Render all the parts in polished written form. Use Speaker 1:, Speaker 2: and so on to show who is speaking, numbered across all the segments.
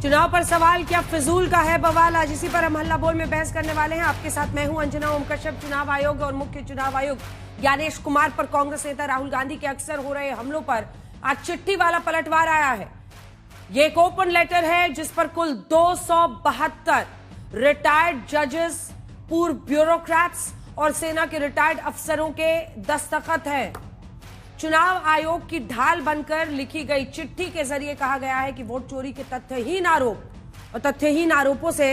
Speaker 1: चुनाव पर सवाल, क्या फिजूल का है बवाल? आज इसी पर हम हल्ला बोल में बहस करने वाले हैं। आपके साथ मैं हूं अंजना ओम कश्यप। चुनाव आयोग और मुख्य चुनाव आयुक्त ज्ञानेश कुमार पर कांग्रेस नेता राहुल गांधी के अक्सर हो रहे हमलों पर आज चिट्ठी वाला पलटवार आया है। ये एक ओपन लेटर है जिस पर कुल 272 रिटायर्ड जजेस, पूर्व ब्यूरोक्रेट्स और सेना के रिटायर्ड अफसरों के दस्तखत हैं। चुनाव आयोग की ढाल बनकर लिखी गई चिट्ठी के जरिए कहा गया है कि वोट चोरी के तथ्यहीन आरोप और तथ्यहीन आरोपों से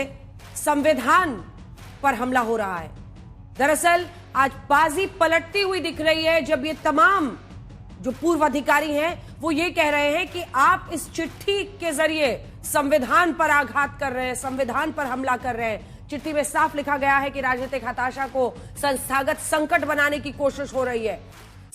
Speaker 1: संविधान पर हमला हो रहा है। दरअसल आज बाजी पलटती हुई दिख रही है जब ये तमाम जो पूर्व अधिकारी हैं वो ये कह रहे हैं कि आप इस चिट्ठी के जरिए संविधान पर आघात कर रहे हैं, संविधान पर हमला कर रहे हैं। चिट्ठी में साफ लिखा गया है कि राजनीतिक हताशा को संस्थागत संकट बनाने की कोशिश हो रही है।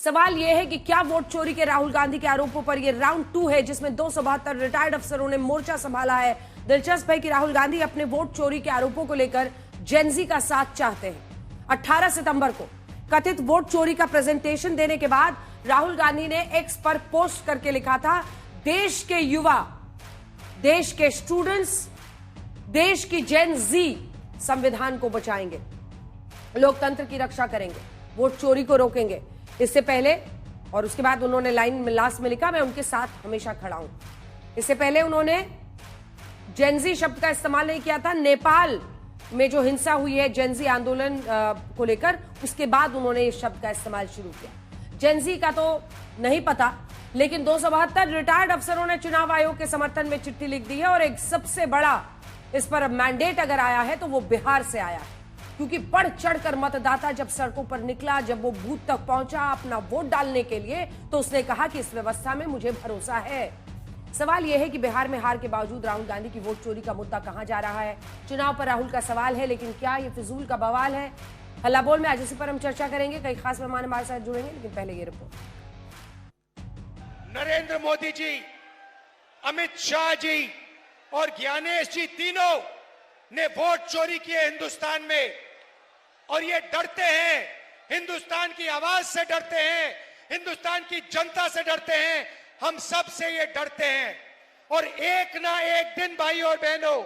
Speaker 1: सवाल यह है कि क्या वोट चोरी के राहुल गांधी के आरोपों पर यह राउंड 2 है जिसमें 272 रिटायर्ड अफसरों ने मोर्चा संभाला है। दिलचस्प है कि राहुल गांधी अपने वोट चोरी के आरोपों को लेकर जेनजी का साथ चाहते हैं। 18 सितंबर को कथित वोट चोरी का प्रेजेंटेशन देने के बाद राहुल गांधी ने एक्स पर पोस्ट करके लिखा था, देश के युवा, देश के स्टूडेंट्स, देश की जेन जी संविधान को बचाएंगे, लोकतंत्र की रक्षा करेंगे, वोट चोरी को रोकेंगे। इससे पहले और उसके बाद उन्होंने लाइन में लास्ट में लिखा, मैं उनके साथ हमेशा खड़ा हूं। इससे पहले उन्होंने जेनजी शब्द का इस्तेमाल नहीं किया था। नेपाल में जो हिंसा हुई है जेनजी आंदोलन को लेकर, उसके बाद उन्होंने इस शब्द का इस्तेमाल शुरू किया। जेनजी का तो नहीं पता, लेकिन 272 रिटायर्ड अफसरों ने चुनाव आयोग के समर्थन में चिट्ठी लिख दी है और एक सबसे बड़ा इस पर मैंडेट अगर आया है तो वो बिहार से आया है, क्योंकि बढ़ चढ़कर मतदाता जब सड़कों पर निकला, जब वो बूथ तक पहुंचा अपना वोट डालने के लिए, तो उसने कहा कि इस व्यवस्था में मुझे भरोसा है। सवाल यह है कि बिहार में हार के बावजूद राहुल गांधी की वोट चोरी का मुद्दा कहां जा रहा है? चुनाव पर राहुल का सवाल है, लेकिन क्या ये फिजूल का बवाल है? हल्ला बोल में आज इसी पर हम चर्चा करेंगे। कई खास मेहमान हमारे साथ जुड़ेंगे, लेकिन पहले ये रिपोर्ट।
Speaker 2: नरेंद्र मोदी जी, अमित शाह जी और ज्ञानेश जी तीनों ने वोट चोरी किए हिंदुस्तान में, और ये डरते हैं, हिंदुस्तान की आवाज से डरते हैं, हिंदुस्तान की जनता से डरते हैं, हम सब से ये डरते हैं। और एक ना एक दिन भाई और बहनों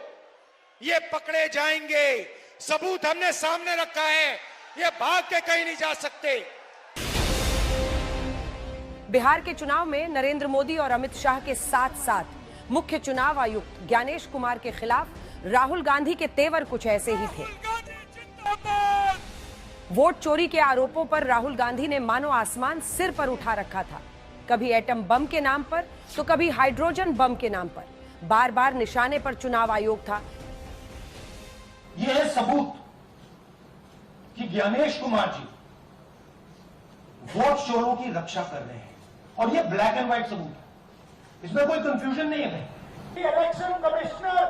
Speaker 2: ये पकड़े जाएंगे। सबूत हमने सामने रखा है, ये भाग के कहीं नहीं जा सकते।
Speaker 1: बिहार के चुनाव में नरेंद्र मोदी और अमित शाह के साथ साथ मुख्य चुनाव आयुक्त ज्ञानेश कुमार के खिलाफ राहुल गांधी के तेवर कुछ ऐसे ही थे। वोट चोरी के आरोपों पर राहुल गांधी ने मानो आसमान सिर पर उठा रखा था। कभी एटम बम के नाम पर तो कभी हाइड्रोजन बम के नाम पर, बार बार निशाने पर चुनाव आयोग था।
Speaker 3: यह है सबूत कि ज्ञानेश कुमार जी वोट चोरों की रक्षा कर रहे हैं, और यह ब्लैक एंड व्हाइट सबूत है, इसमें कोई कंफ्यूजन नहीं है।
Speaker 4: इलेक्शन कमिश्नर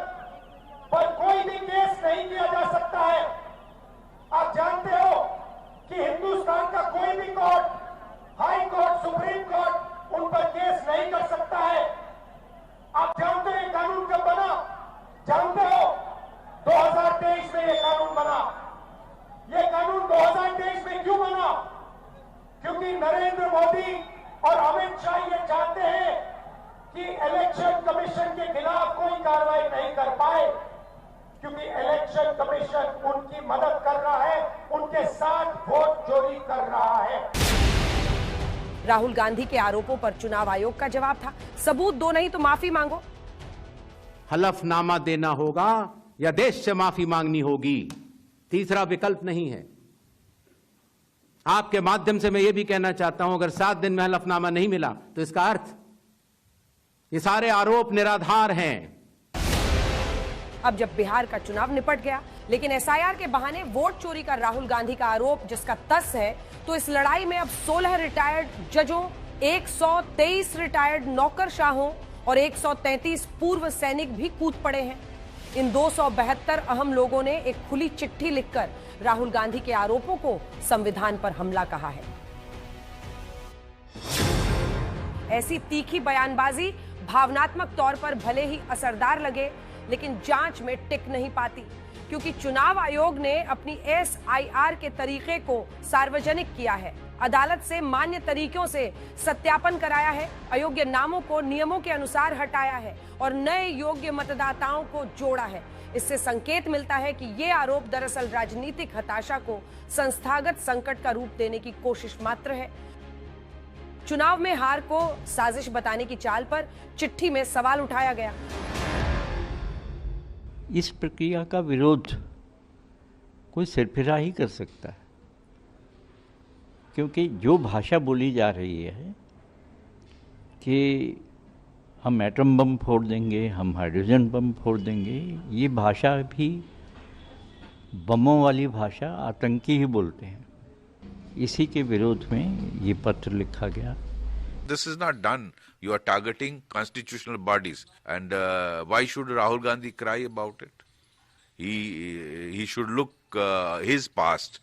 Speaker 4: पर कोई भी केस नहीं किया जा सकता है। आप जानते हो कि हिंदुस्तान का कोई भी court, high court, supreme court उन पर केस नहीं कर सकता है। आप जानते हैं कानून कब बना? जानते हो 2023 में ये कानून बना। ये कानून 2023 में क्यों बना? क्योंकि नरेंद्र मोदी और अमित शाह ये चाहते हैं कि इलेक्शन कमीशन के खिलाफ कोई कार्रवाई नहीं कर पाए, क्योंकि इलेक्शन कमीशन उनकी मदद कर रहा है, उनके साथ वोट चोरी कर रहा है।
Speaker 1: राहुल गांधी के आरोपों पर चुनाव आयोग का जवाब था, सबूत दो नहीं तो माफी मांगो।
Speaker 5: हलफनामा देना होगा या देश से माफी मांगनी होगी, तीसरा विकल्प नहीं है। आपके माध्यम से मैं यह भी कहना चाहता हूं, अगर 7 दिन में हलफनामा नहीं मिला तो इसका अर्थ ये सारे आरोप निराधार हैं।
Speaker 1: अब जब बिहार का चुनाव निपट गया, लेकिन एसआईआर के बहाने वोट चोरी का राहुल गांधी का आरोप जिसका तस है, तो इस लड़ाई में अब 16 रिटायर्ड जजों, 123 रिटायर्ड नौकरशाहों और 133 पूर्व सैनिक भी कूद पड़े हैं। इन 272 अहम लोगों ने एक खुली चिट्ठी लिखकर राहुल गांधी के आरोपों को संविधान पर हमला कहा है। ऐसी तीखी बयानबाजी भावनात्मक तौर पर भले ही असरदार लगे, लेकिन जांच में टिक नहीं पाती, क्योंकि चुनाव आयोग ने अपनी एसआईआर के तरीके को सार्वजनिक किया है। अदालत से मान्य तरीकों से सत्यापन कराया है, अयोग्य नामों को नियमों के अनुसार हटाया है और नए योग्य मतदाताओं को जोड़ा है। इससे संकेत मिलता है कि ये आरोप दरअसल राजनीतिक हताशा को संस्थागत संकट का रूप देने की कोशिश मात्र है। चुनाव में हार को साजिश बताने की चाल पर चिट्ठी में सवाल उठाया गया।
Speaker 6: इस प्रक्रिया का विरोध कोई सिरफिरा ही कर सकता है, क्योंकि जो भाषा बोली जा रही है कि हम एटम बम फोड़ देंगे, हम हाइड्रोजन बम फोड़ देंगे, ये भाषा भी बमों वाली भाषा आतंकी ही बोलते हैं। इसी के विरोध में ये पत्र लिखा गया।
Speaker 7: This is not done. You are targeting constitutional bodies, and why should Rahul Gandhi cry about it? He should look his past.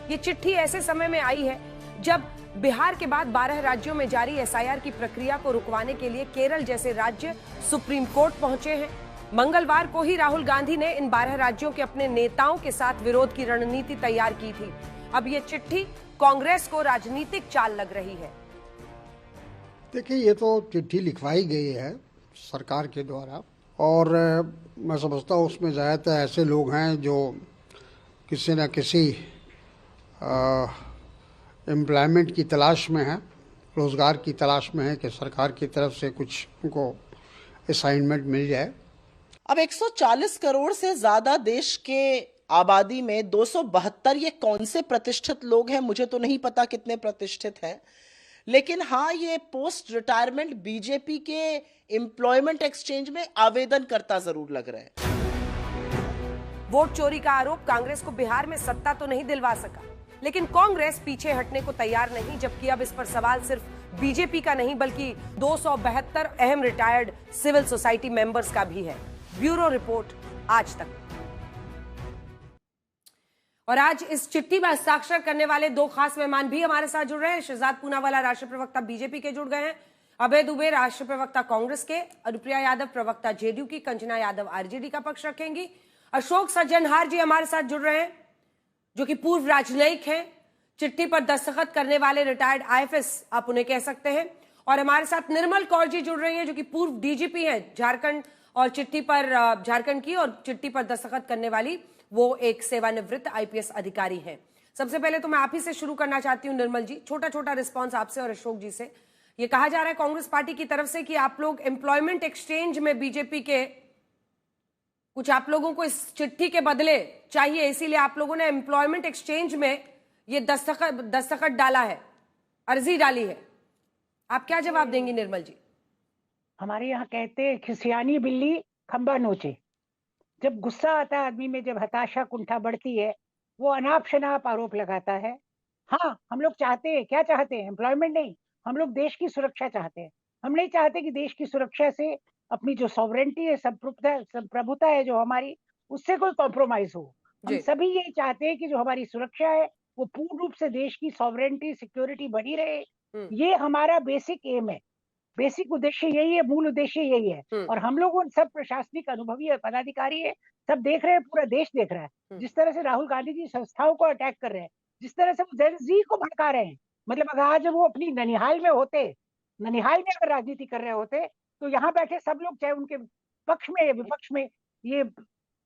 Speaker 1: ये चिट्ठी ऐसे समय में आई है जब बिहार के बाद 12 राज्यों में जारी एसआईआर की प्रक्रिया को रुकवाने के लिए केरल जैसे राज्य सुप्रीम कोर्ट पहुंचे हैं। मंगलवार को ही राहुल गांधी ने इन 12 राज्यों के अपने नेताओं के साथ विरोध की रणनीति तैयार की थी। अब ये चिट्ठी कांग्रेस को राजनीतिक चाल लग रही है।
Speaker 8: देखिए, ये तो चिट्ठी लिखवाई गई है सरकार के द्वारा और मैं समझता हूँ उसमें ज़्यादातर ऐसे लोग हैं जो किसी न किसी एम्प्लॉयमेंट की तलाश में है, रोज़गार की तलाश में है कि सरकार की तरफ से कुछ उनको असाइनमेंट मिल जाए।
Speaker 9: अब 140 करोड़ से ज्यादा देश के आबादी में 272 ये कौन से प्रतिष्ठित लोग हैं, मुझे तो नहीं पता कितने प्रतिष्ठित हैं, लेकिन हाँ, ये पोस्ट रिटायरमेंट बीजेपी के एम्प्लॉयमेंट एक्सचेंज में आवेदन करता जरूर लग रहा है।
Speaker 1: वोट चोरी का आरोप कांग्रेस को बिहार में सत्ता तो नहीं दिलवा सका, लेकिन कांग्रेस पीछे हटने को तैयार नहीं, जबकि अब इस पर सवाल सिर्फ बीजेपी का नहीं बल्कि 272 अहम रिटायर्ड सिविल सोसाइटी मेंबर्स का भी है। ब्यूरो रिपोर्ट, आज तक। और आज इस चिट्ठी में हस्ताक्षर करने वाले दो खास मेहमान भी हमारे साथ जुड़ रहे हैं। शहजाद पूनावाला राष्ट्रीय प्रवक्ता बीजेपी के जुड़ गए हैं, अभय दुबे राष्ट्रीय प्रवक्ता कांग्रेस के, अनुप्रिया यादव प्रवक्ता जेडीयू की, कंचना यादव आरजेडी का पक्ष रखेंगी। अशोक सज्जनहार जी हमारे साथ जुड़ रहे हैं जो कि पूर्व राजनयिक हैं, चिट्ठी पर दस्तखत करने वाले रिटायर्ड आईएफएस आप उन्हें कह सकते हैं। और हमारे साथ निर्मल कौर जी जुड़ रही हैं जो कि पूर्व डीजीपी हैं झारखंड और चिट्ठी पर झारखंड की, और चिट्ठी पर दस्तखत करने वाली वो एक सेवानिवृत्त आईपीएस अधिकारी हैं। सबसे पहले तो मैं आप ही से शुरू करना चाहती हूं निर्मल जी, छोटा छोटा रिस्पांस आपसे और अशोक जी से। ये कहा जा रहा है कांग्रेस पार्टी की तरफ से कि आप लोग एम्प्लॉयमेंट एक्सचेंज में बीजेपी के कुछ आप लोगों को इस चिट्ठी के बदले चाहिए, इसीलिए आप लोगों ने एम्प्लॉयमेंट एक्सचेंज में ये दस्तखत डाला है, अर्जी डाली है। आप क्या जवाब देंगी निर्मल जी?
Speaker 10: हमारे यहाँ कहते हैं खिसियानी बिल्ली खंबा नोचे। जब गुस्सा आता है आदमी में, जब हताशा कुंठा बढ़ती है, वो अनाप शनाप आरोप लगाता है। हाँ, हम लोग चाहते हैं, क्या चाहते हैं? एम्प्लॉयमेंट नहीं, हम लोग देश की सुरक्षा चाहते हैं। हम नहीं चाहते कि देश की सुरक्षा से अपनी जो सॉवरेंटी है, संप्रभुता है जो हमारी, उससे कोई कॉम्प्रोमाइज हो। हम सभी ये चाहते हैं कि जो हमारी सुरक्षा है वो पूर्ण रूप से देश की सॉवरेंटी सिक्योरिटी बनी रहे। ये हमारा बेसिक एम है, बेसिक उद्देश्य यही है, मूल उद्देश्य यही है। और हम लोग उन सब प्रशासनिक अनुभवी है, पदाधिकारी है, सब देख रहे हैं, पूरा देश देख रहा है जिस तरह से राहुल गांधी जी संस्थाओं को अटैक कर रहे हैं, जिस तरह से वो जेन ज़ी को भड़का रहे हैं। मतलब अगर आज वो अपनी ननिहाल में होते, ननिहाल में अगर राजनीति कर रहे होते तो यहाँ बैठे सब लोग, चाहे उनके पक्ष में या विपक्ष में, ये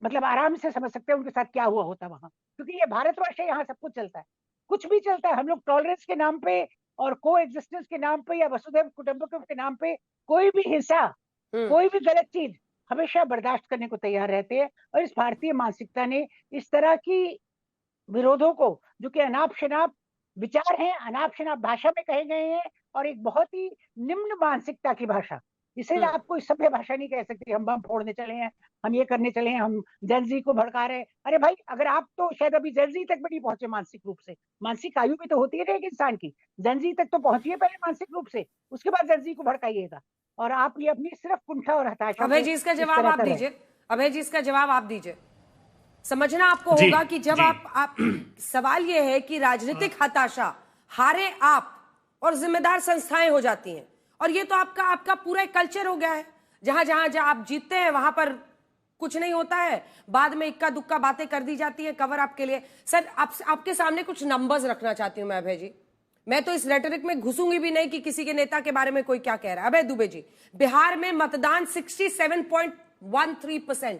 Speaker 10: मतलब आराम से समझ सकते हैं उनके साथ क्या हुआ होता वहां। क्योंकि ये भारतवर्ष है, यहाँ सब कुछ चलता है, कुछ भी चलता है। हम लोग टॉलरेंस के नाम पे और को एग्जिस्टेंस के नाम पे या वसुधैव कुटुंबकम के नाम पे कोई भी हिंसा, कोई भी गलत चीज हमेशा बर्दाश्त करने को तैयार रहते हैं। और इस भारतीय मानसिकता ने इस तरह की विरोधों को, जो कि अनाप शनाप विचार हैं, अनाप शनाप भाषा में कहे गए हैं और एक बहुत ही निम्न मानसिकता की भाषा, इसे आप कोई सभ्य भाषा नहीं कह सकती। हम बम फोड़ने चले हैं, हम ये करने चले हैं, हम जेनजी को भड़का रहे हैं। अरे भाई, अगर आप तो शायद अभी जेनजी तक भी नहीं पहुंचे मानसिक रूप से, मानसिक आयु भी तो होती है एक इंसान की, जेनजी तक तो पहुंचिए पहले मानसिक रूप से, उसके बाद जेनजी को भड़काइएगा। और आप ये अपनी सिर्फ कुंठा और हताशा।
Speaker 1: अभय जी इसका जवाब आप दीजिए, अभय जी इसका जवाब आप दीजिए। समझना आपको होगा कि जब आप सवाल ये है कि राजनीतिक हताशा, हारे आप और जिम्मेदार संस्थाएं हो जाती हैं, और ये तो आपका पूरा एक कल्चर हो गया है। जहां आप जीतते हैं वहां पर कुछ नहीं होता है, बाद में इक्का दुक्का बातें कर दी जाती है कवर अप के लिए। सर आपके सामने कुछ नंबर्स रखना चाहती हूं मैं अभय जी। मैं तो इस रेटरिक में घुसूंगी भी नहीं कि किसी के नेता के बारे में कोई क्या कह रहा है। अभय दुबे जी, बिहार में मतदान 67.13%,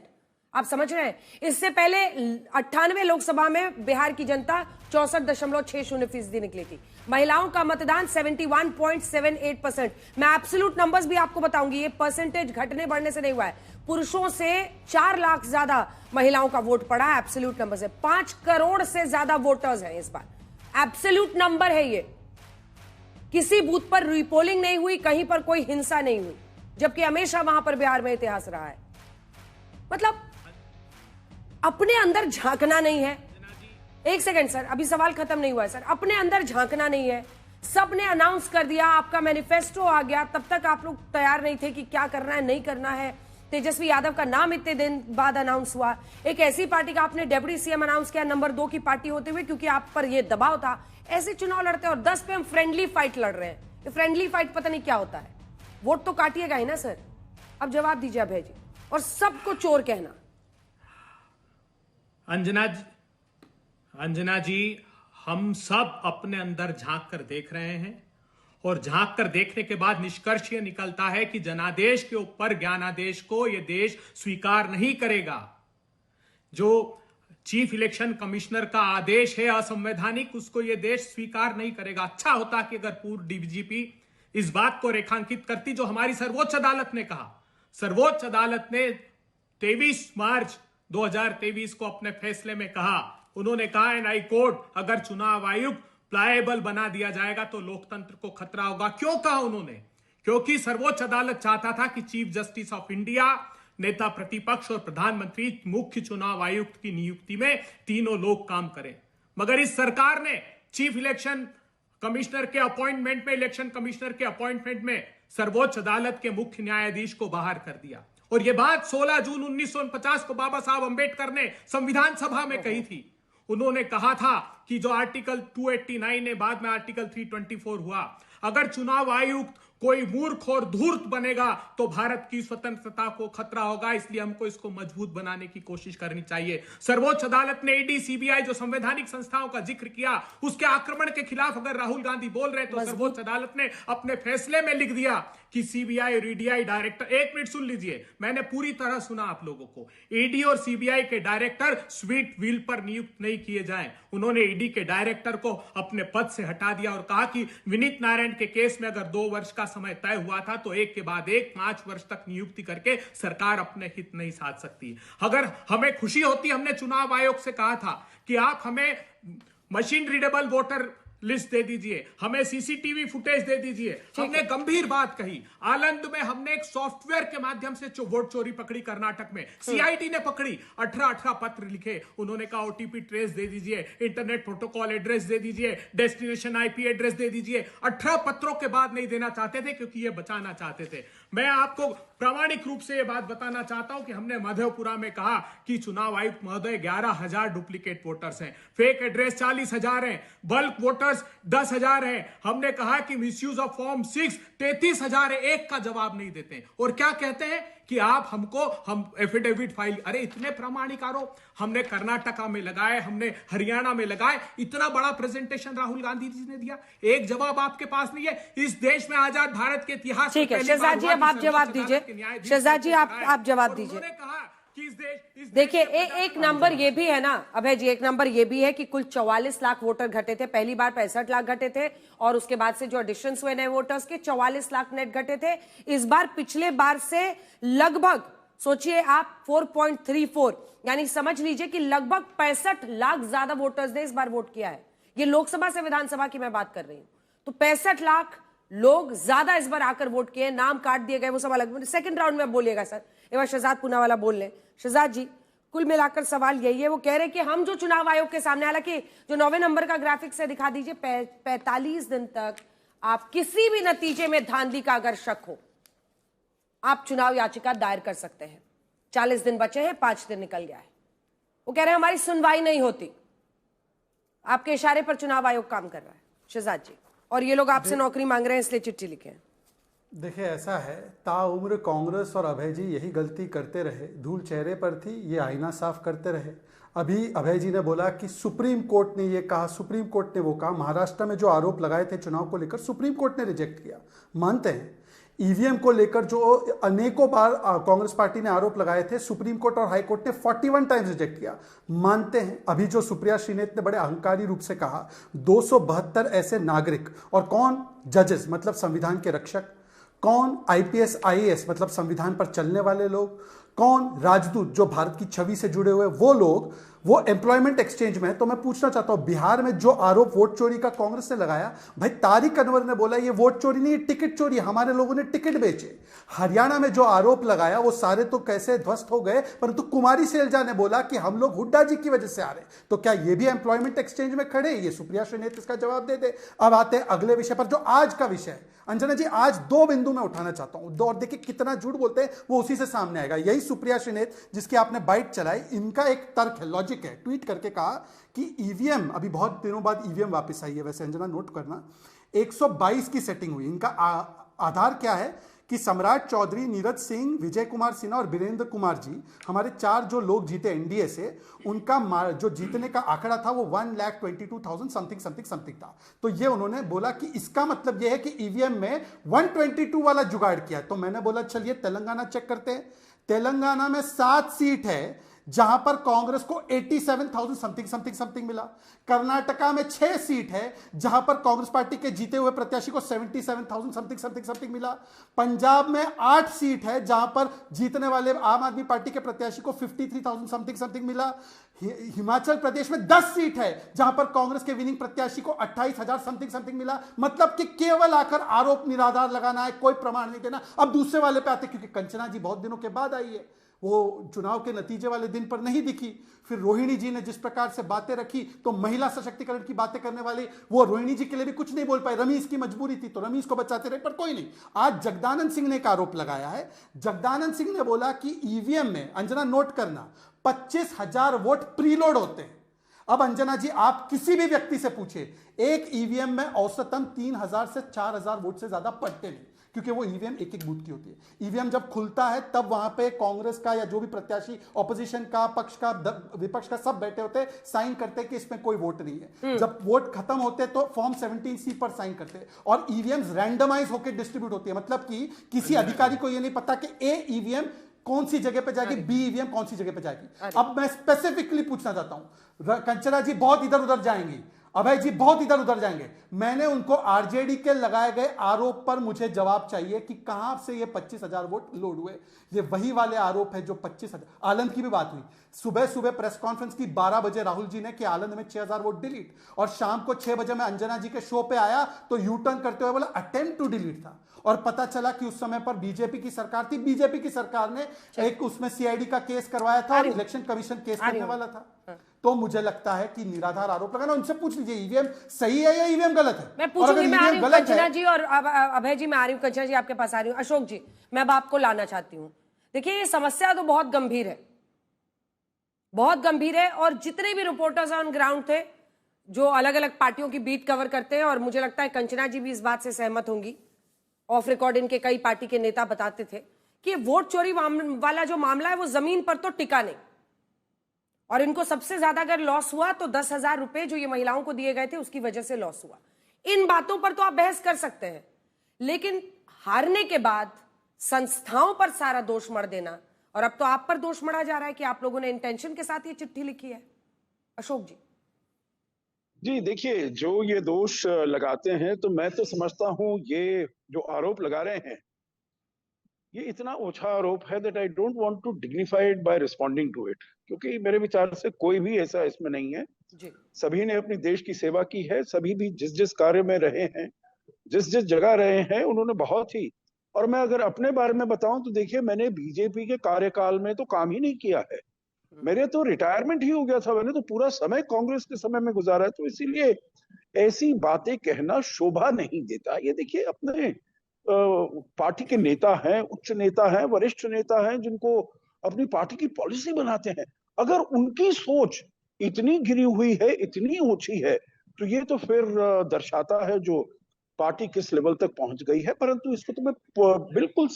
Speaker 1: आप समझ रहे हैं? इससे पहले 98 लोकसभा में बिहार की जनता 64.60% निकली थी। महिलाओं का मतदान 71.78%। मैं एब्सोल्यूट नंबर्स भी आपको बताऊंगी, ये परसेंटेज घटने बढ़ने से नहीं हुआ है। पुरुषों से 4 लाख ज्यादा महिलाओं का वोट पड़ा है एब्सोल्यूट नंबर से। 5 करोड़ से ज्यादा वोटर्स हैं इस बार, एब्सोल्यूट नंबर है ये। किसी बूथ पर रीपोलिंग नहीं हुई, कहीं पर कोई हिंसा नहीं हुई, जबकि हमेशा वहां पर बिहार में इतिहास रहा है। मतलब अपने अंदर झांकना नहीं है। एक सेकंड सर, अभी सवाल खत्म नहीं हुआ है सर। अपने अंदर झांकना नहीं है। सबने अनाउंस कर दिया, आपका मैनिफेस्टो आ गया, तब तक आप लोग तैयार नहीं थे कि क्या करना है नहीं करना है। तेजस्वी यादव का नाम इतने दिन बाद अनाउंस हुआ। एक ऐसी पार्टी का आपने डेप्यूटी सीएम अनाउंस किया, नंबर 2 की पार्टी होते हुए, क्योंकि आप पर यह दबाव था। ऐसे चुनाव लड़ते और 10 पे हम फ्रेंडली फाइट लड़ रहे हैं। ये फ्रेंडली फाइट पता नहीं क्या होता है। वोट तो काटिएगा ही ना सर। अब जवाब दीजिए अभय जी, और सबको चोर कहना।
Speaker 11: अंजना जी, हम सब अपने अंदर झांक कर देख रहे हैं, और झांक कर देखने के बाद निष्कर्ष यह निकलता है कि जनादेश के ऊपर ज्ञानादेश को यह देश स्वीकार नहीं करेगा। जो चीफ इलेक्शन कमिश्नर का आदेश है असंवैधानिक, उसको यह देश स्वीकार नहीं करेगा। अच्छा होता कि अगर पूर्व डीजीपी इस बात को रेखांकित करती जो हमारी सर्वोच्च अदालत ने कहा। सर्वोच्च अदालत ने 23 मार्च 2023 को अपने फैसले में कहा, उन्होंने कहा एंड आई कोट, अगर चुनाव आयुक्त प्लायबल बना दिया जाएगा तो लोकतंत्र को खतरा होगा। क्यों कहा उन्होंने? क्योंकि सर्वोच्च अदालत चाहता था कि चीफ जस्टिस ऑफ इंडिया, नेता प्रतिपक्ष और प्रधानमंत्री मुख्य चुनाव आयुक्त की नियुक्ति में तीनों लोग काम करें। मगर इस सरकार ने चीफ इलेक्शन कमिश्नर के अपॉइंटमेंट में, इलेक्शन कमिश्नर के अपॉइंटमेंट में सर्वोच्च अदालत के मुख्य न्यायाधीश को बाहर कर दिया। और यह बात 16 जून 1949 को बाबा साहब अंबेडकर ने संविधान सभा में कही थी। उन्होंने कहा था कि जो आर्टिकल 289 है, बाद में आर्टिकल 324 हुआ, अगर चुनाव आयुक्त कोई मूर्ख और धूर्त बनेगा तो भारत की स्वतंत्रता को खतरा होगा, इसलिए हमको इसको मजबूत बनाने की कोशिश करनी चाहिए। सर्वोच्च अदालत ने ईडी, सीबीआई जो संवैधानिक संस्थाओं का जिक्र किया, उसके आक्रमण के खिलाफ अगर राहुल गांधी बोल रहे तो सर्वोच्च अदालत ने अपने फैसले में लिख दिया कि सीबीआई और ईडीआई डायरेक्टर, एक मिनट सुन लीजिए, मैंने पूरी तरह सुना आप लोगों को, ईडी और सीबीआई के डायरेक्टर स्वीट व्हील पर नियुक्त नहीं किए जाएं। उन्होंने ईडी के डायरेक्टर को अपने पद से हटा दिया और कहा कि विनीत नारायण के केस में अगर 2 वर्ष का समय तय हुआ था तो एक के बाद एक 5 वर्ष तक नियुक्ति करके सरकार अपने हित नहीं साध सकती। अगर हमें खुशी होती, हमने चुनाव आयोग से कहा था कि आप हमें मशीन रीडेबल वोटर लिस्ट दे दीजिए, हमें सीसीटीवी फुटेज दे दीजिए। हमने गंभीर बात कही। आनंद में हमने एक सॉफ्टवेयर के माध्यम से वोट चोरी पकड़ी कर्नाटक में, सीआईडी ने पकड़ी। 18 पत्र लिखे, उन्होंने कहा ओटीपी ट्रेस दे दीजिए, इंटरनेट प्रोटोकॉल एड्रेस दे दीजिए, डेस्टिनेशन आईपी एड्रेस दे दीजिए। 18 पत्रों के बाद नहीं देना चाहते थे क्योंकि ये बचाना चाहते थे। मैं आपको प्रामाणिक रूप से यह बात बताना चाहता हूं कि हमने मधेपुरा में कहा कि चुनाव आयुक्त महोदय 11,000 डुप्लीकेट वोटर्स हैं, फेक एड्रेस 40,000 हैं, बल्क वोटर्स 10,000 हैं। हमने कहा कि मिसयूज ऑफ फॉर्म 6 33,000 है, एक का जवाब नहीं देते हैं। और क्या कहते हैं कि हम एफिडेविट फाइल, अरे इतने प्रामाणिक आरोप हमने कर्नाटका में लगाए, हमने हरियाणा में लगाए। इतना बड़ा प्रेजेंटेशन राहुल गांधी जी ने दिया, एक जवाब आपके पास नहीं है। इस देश में आजाद भारत के इतिहास,
Speaker 1: ठीक है शहजाद जी, अब आप जवाब दीजिए। शहजाद जी आप जवाब दीजिए। देखिए एक नंबर ये भी है ना अभय जी, एक नंबर ये भी है कि कुल 44 लाख वोटर घटे थे, पहली बार 65 लाख घटे थे, और उसके बाद से जो एडिशन हुए नए वोटर्स के 44 लाख नेट घटे थे। इस बार पिछले बार से लगभग सोचिए आप 4.34, यानी समझ लीजिए कि लगभग 65 लाख ज्यादा वोटर्स ने इस बार वोट किया है। ये लोकसभा से विधानसभा की मैं बात कर रही हूं, तो 65 लाख लोग ज्यादा इस बार आकर वोट किए, नाम काट दिए गए, वो सब अलग। सेकंड राउंड में बोलिएगा सर, एक बार शहजाद पूनावाला बोल लें। शहजाद जी, कुल मिलाकर सवाल यही है, वो कह रहे हैं कि हम जो चुनाव आयोग के सामने, हालांकि जो 9वें नंबर का ग्राफिक से दिखा दीजिए, 45 दिन तक आप किसी भी नतीजे में धांधली का अगर शक हो, आप चुनाव याचिका दायर कर सकते हैं। 40 दिन बचे हैं, 5 दिन निकल गया है। वो कह रहे हैं हमारी सुनवाई नहीं होती, आपके इशारे पर चुनाव आयोग काम कर रहा है। शहजाद जी, और ये लोग आपसे नौकरी मांग रहे हैं इसलिए चिट्ठी लिखे हैं।
Speaker 12: देखिए ऐसा है, ताउम्र कांग्रेस और अभय जी यही गलती करते रहे, धूल चेहरे पर थी, ये आईना साफ करते रहे। अभी अभय जी ने बोला कि सुप्रीम कोर्ट ने ये कहा, सुप्रीम कोर्ट ने वो कहा। महाराष्ट्र में जो आरोप लगाए थे चुनाव को लेकर, सुप्रीम कोर्ट ने रिजेक्ट किया, मानते हैं। ईवीएम को लेकर जो अनेकों बार कांग्रेस पार्टी ने आरोप लगाए थे, सुप्रीम कोर्ट और हाई कोर्ट ने 41 टाइम्स रिजेक्ट किया, मानते हैं। अभी जो सुप्रिया श्रीनेत ने बड़े अहंकारी रूप से कहा 272 ऐसे नागरिक, और कौन? जजेस, मतलब संविधान के रक्षक। कौन? आईपीएस आईएएस, मतलब संविधान पर चलने वाले लोग। कौन? राजदूत, जो भारत की छवि से जुड़े हुए वो लोग, वो एम्प्लॉयमेंट एक्सचेंज में है। तो मैं पूछना चाहता हूं, बिहार में जो आरोप वोट चोरी का कांग्रेस ने लगाया, भाई तारिक अनवर ने बोला ये वोट चोरी नहीं, ये टिकट चोरी, हमारे लोगों ने टिकट बेचे। हरियाणा में जो आरोप लगाया वो सारे तो कैसे ध्वस्त हो गए, परंतु कुमारी सैलजा ने बोला कि हम लोग हुड्डा जी की वजह से आ रहे। तो क्या ये भी एम्प्लॉयमेंट एक्सचेंज में खड़े? ये सुप्रिया श्रीनेत इसका जवाब दे दे। अब आते हैं अगले विषय पर, जो आज का विषय है। अंजना जी, आज दो बिंदु मैं उठाना चाहता हूं, और देखिए कितना झूठ बोलते हैं, वो उसी से सामने आएगा। यही सुप्रिया श्रीनेत जिसकी आपने बाइट चलाई, इनका एक तर्क है, लॉजिक है। ट्वीट करके कहा कि ईवीएम, अभी बहुत दिनों बाद ईवीएम वापस आई है, वैसे अंजना नोट करना, 122 की सेटिंग हुई। इनका आधार क्या है कि सम्राट चौधरी, नीरज सिंह, विजय कुमार सिन्हा और वीरेंद्र कुमार जी, हमारे 4 जो लोग जीते एनडीए से, उनका जो जीतने का आंकड़ा था वो 1,22,000 समथिंग था। तो ये उन्होंने बोला कि इसका मतलब ये है कि ईवीएम में 122 वाला जुगाड़ किया। तो मैंने बोला चलिए तेलंगाना चेक करते हैं। तेलंगाना में 7 सीट है जहां पर कांग्रेस को 87,000 समथिंग मिला। कर्नाटका में 6 सीट है जहां पर कांग्रेस पार्टी के जीते हुए प्रत्याशी को 77,000 समथिंग मिला। पंजाब में 8 सीट है जहां पर जीतने वाले आम आदमी पार्टी के प्रत्याशी को 53,000 समथिंग मिला। हिमाचल प्रदेश में 10 सीट है जहां पर कांग्रेस के विनिंग प्रत्याशी को 28,000 समथिंग मिला। मतलब कि केवल आकर आरोप निराधार लगाना है, कोई प्रमाण नहीं देना। अब दूसरे वाले पे आते, क्योंकि कंचना जी बहुत दिनों के बाद आई है, वो चुनाव के नतीजे वाले दिन पर नहीं दिखी। फिर रोहिणी जी ने जिस प्रकार से बातें रखी, तो महिला सशक्तिकरण की बातें करने वाली वो रोहिणी जी के लिए भी कुछ नहीं बोल पाए। रमीश की मजबूरी थी तो रमीश को बचाते रहे, पर कोई नहीं। आज जगदानंद सिंह ने एक आरोप लगाया है। जगदानंद सिंह ने बोला कि ईवीएम में, अंजना नोट करना, 25,000 वोट प्रीलोड होते हैं। अब अंजना जी, आप किसी भी व्यक्ति से पूछे, एक ईवीएम में औसतन 3,000 से 4,000 वोट से ज्यादा पड़ते नहीं, क्योंकि वो ईवीएम एक एक बूथ की होती है। ईवीएम जब खुलता है तब वहां पे कांग्रेस का या जो भी प्रत्याशी, ऑपोजिशन का, पक्ष का, विपक्ष का, सब बैठे होते, साइन करते कि इसमें कोई वोट नहीं है। जब वोट खत्म होते तो फॉर्म 17C पर साइन करते, और ईवीएम रैंडमाइज होकर डिस्ट्रीब्यूट होती है। मतलब कि किसी अधिकारी को यह नहीं पता कि ए ईवीएम कौन सी जगह पे जाएगी, बी ईवीएम कौन सी जगह पे जाएगी। अब मैं स्पेसिफिकली पूछना चाहता हूं, कंचना जी बहुत इधर उधर जाएंगी, अभय जी बहुत इधर उधर जाएंगे, मैंने उनको आरजेडी के लगाए गए आरोप पर मुझे जवाब चाहिए कि कहां से ये 25,000 वोट लोड हुए। ये वही वाले आरोप है जो 25,000। आनंद की भी बात हुई, सुबह सुबह प्रेस कॉन्फ्रेंस की 12 बजे राहुल जी ने कि आनंद में 6,000 वोट डिलीट, और शाम को 6 बजे मैं अंजना जी के शो पे आया तो यू टर्न करते हुए बोला अटेम्प्ट टू डिलीट था, और पता चला कि उस समय पर बीजेपी की सरकार थी। बीजेपी की सरकार ने एक उसमें सीआईडी का केस करवाया था और इलेक्शन कमीशन केस करने वाला था। तो मुझे लगता है कि निराधार आरोप लगाना, उनसे पूछ लीजिए ईवीएम सही है या ईवीएम गलत है।
Speaker 1: मैं पूछूंगी, मैं आ रही हूं कंचना जी और अभय जी, मैं आ रही हूं कंचना जी आपके पास आ रही हूं। अशोक जी, मैं अब आपको लाना चाहती हूं। देखिए ये समस्या तो बहुत गंभीर है, बहुत गंभीर है, और जितने भी रिपोर्टर्स ऑन ग्राउंड थे जो अलग अलग पार्टियों की बीट कवर करते हैं, और मुझे लगता है कंचना जी भी इस बात से सहमत होंगी, ऑफ रिकॉर्ड इनके कई पार्टी के नेता बताते थे कि वोट चोरी वाला जो मामला है वो जमीन पर तो टिका नहीं, और इनको सबसे ज्यादा अगर लॉस हुआ तो 10,000 रुपए जो ये महिलाओं को दिए गए थे उसकी वजह से लॉस हुआ। इन बातों पर तो आप बहस कर सकते हैं, लेकिन हारने के बाद संस्थाओं पर सारा दोष मढ़ देना, और अब तो आप पर दोष मढ़ा जा रहा है कि आप लोगों ने इंटेंशन के साथ ये चिट्ठी लिखी है। अशोक जी।
Speaker 13: जी देखिए, जो ये दोष लगाते हैं तो मैं तो समझता हूं ये जो आरोप लगा रहे हैं ये इतना ओछा आरोप है that I don't want to dignify it by responding to it, क्योंकि मेरे विचार से कोई भी ऐसा इसमें नहीं है। सभी ने अपनी देश की सेवा की है, सभी भी जिस जिस कार्य में रहे हैं, जिस जिस जगह रहे हैं, उन्होंने बहुत ही, और मैं अगर अपने बारे में बताऊं तो देखिए मैंने बीजेपी के कार्यकाल में तो काम ही नहीं किया है, मेरे तो रिटायरमेंट ही हो गया था, मैंने तो पूरा समय कांग्रेस के समय में गुजारा है। तो इसीलिए ऐसी बातें कहना शोभा नहीं देता। ये देखिए अपने पार्टी के नेता हैं, उच्च नेता हैं, वरिष्ठ नेता हैं, जिनको अपनी पार्टी की पॉलिसी बनाते हैं, अगर उनकी सोच इतनी गिरी हुई है, इतनी ऊंची है, तो ये तो फिर दर्शाता है जो पार्टी किस लेवल तक पहुंच गई है, परंतु इसको तो मैं बिल्कुल